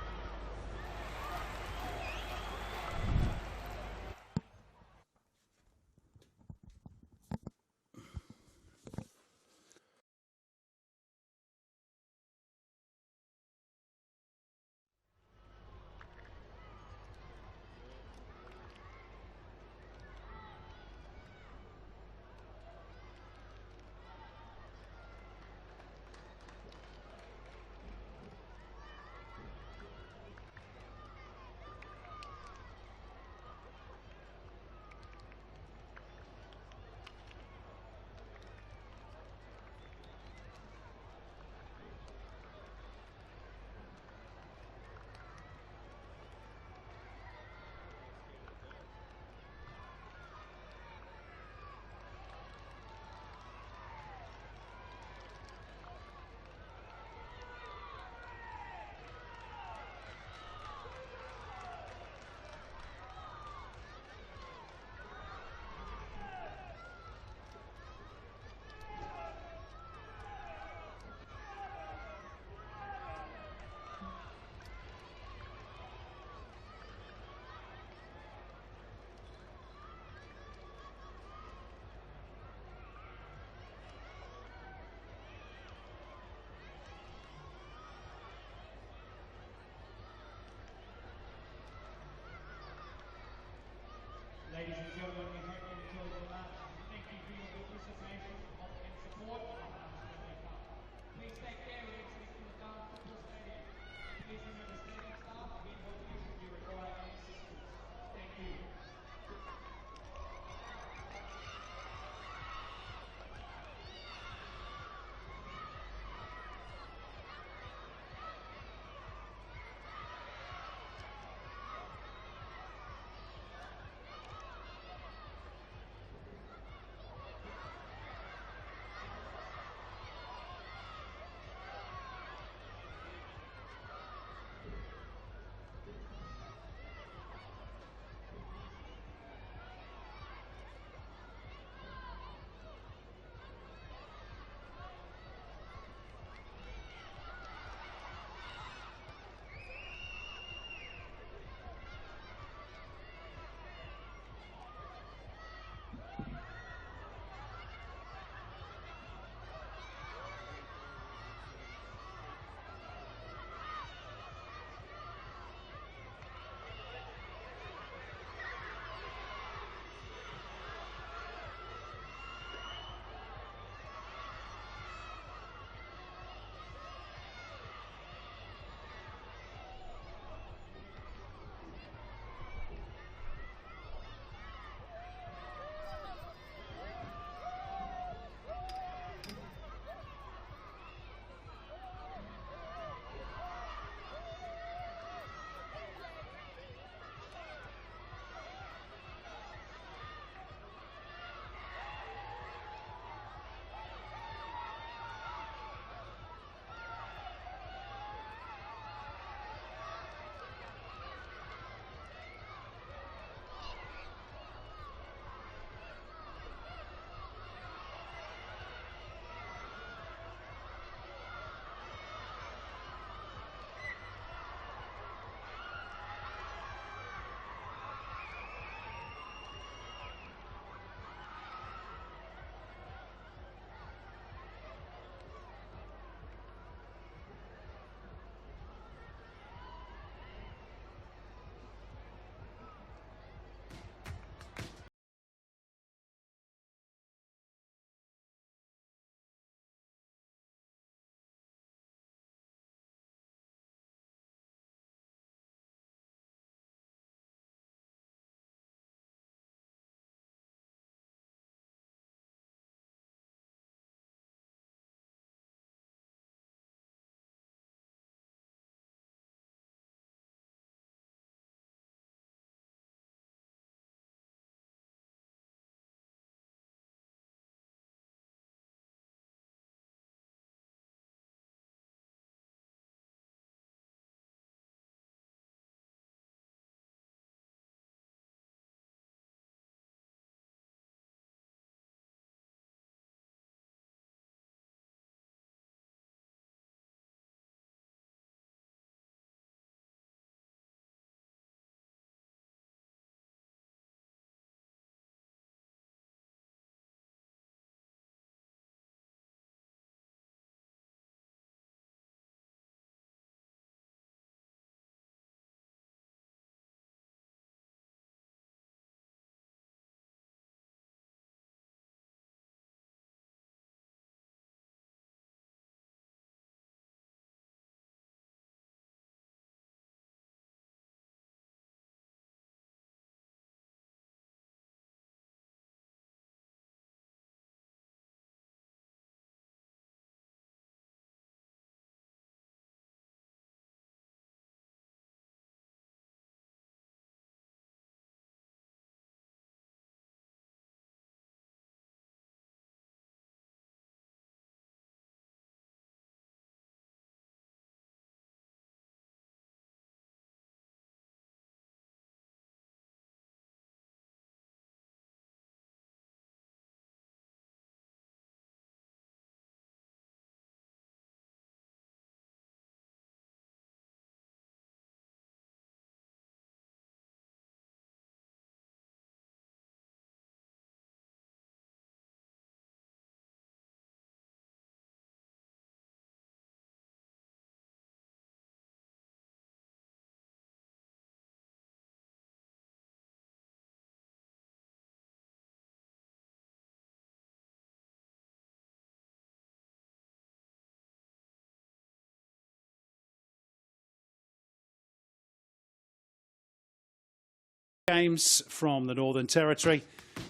games from the Northern Territory.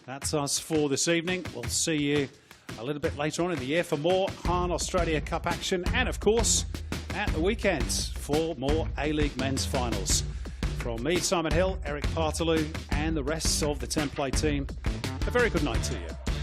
That's us for this evening. We'll see you a little bit later on in the year for more Hahn Australia Cup action, and of course at the weekends for more A-League men's finals. From me, Simon Hill, Eric Partaloo and the rest of the 10 Play team, a very good night to you.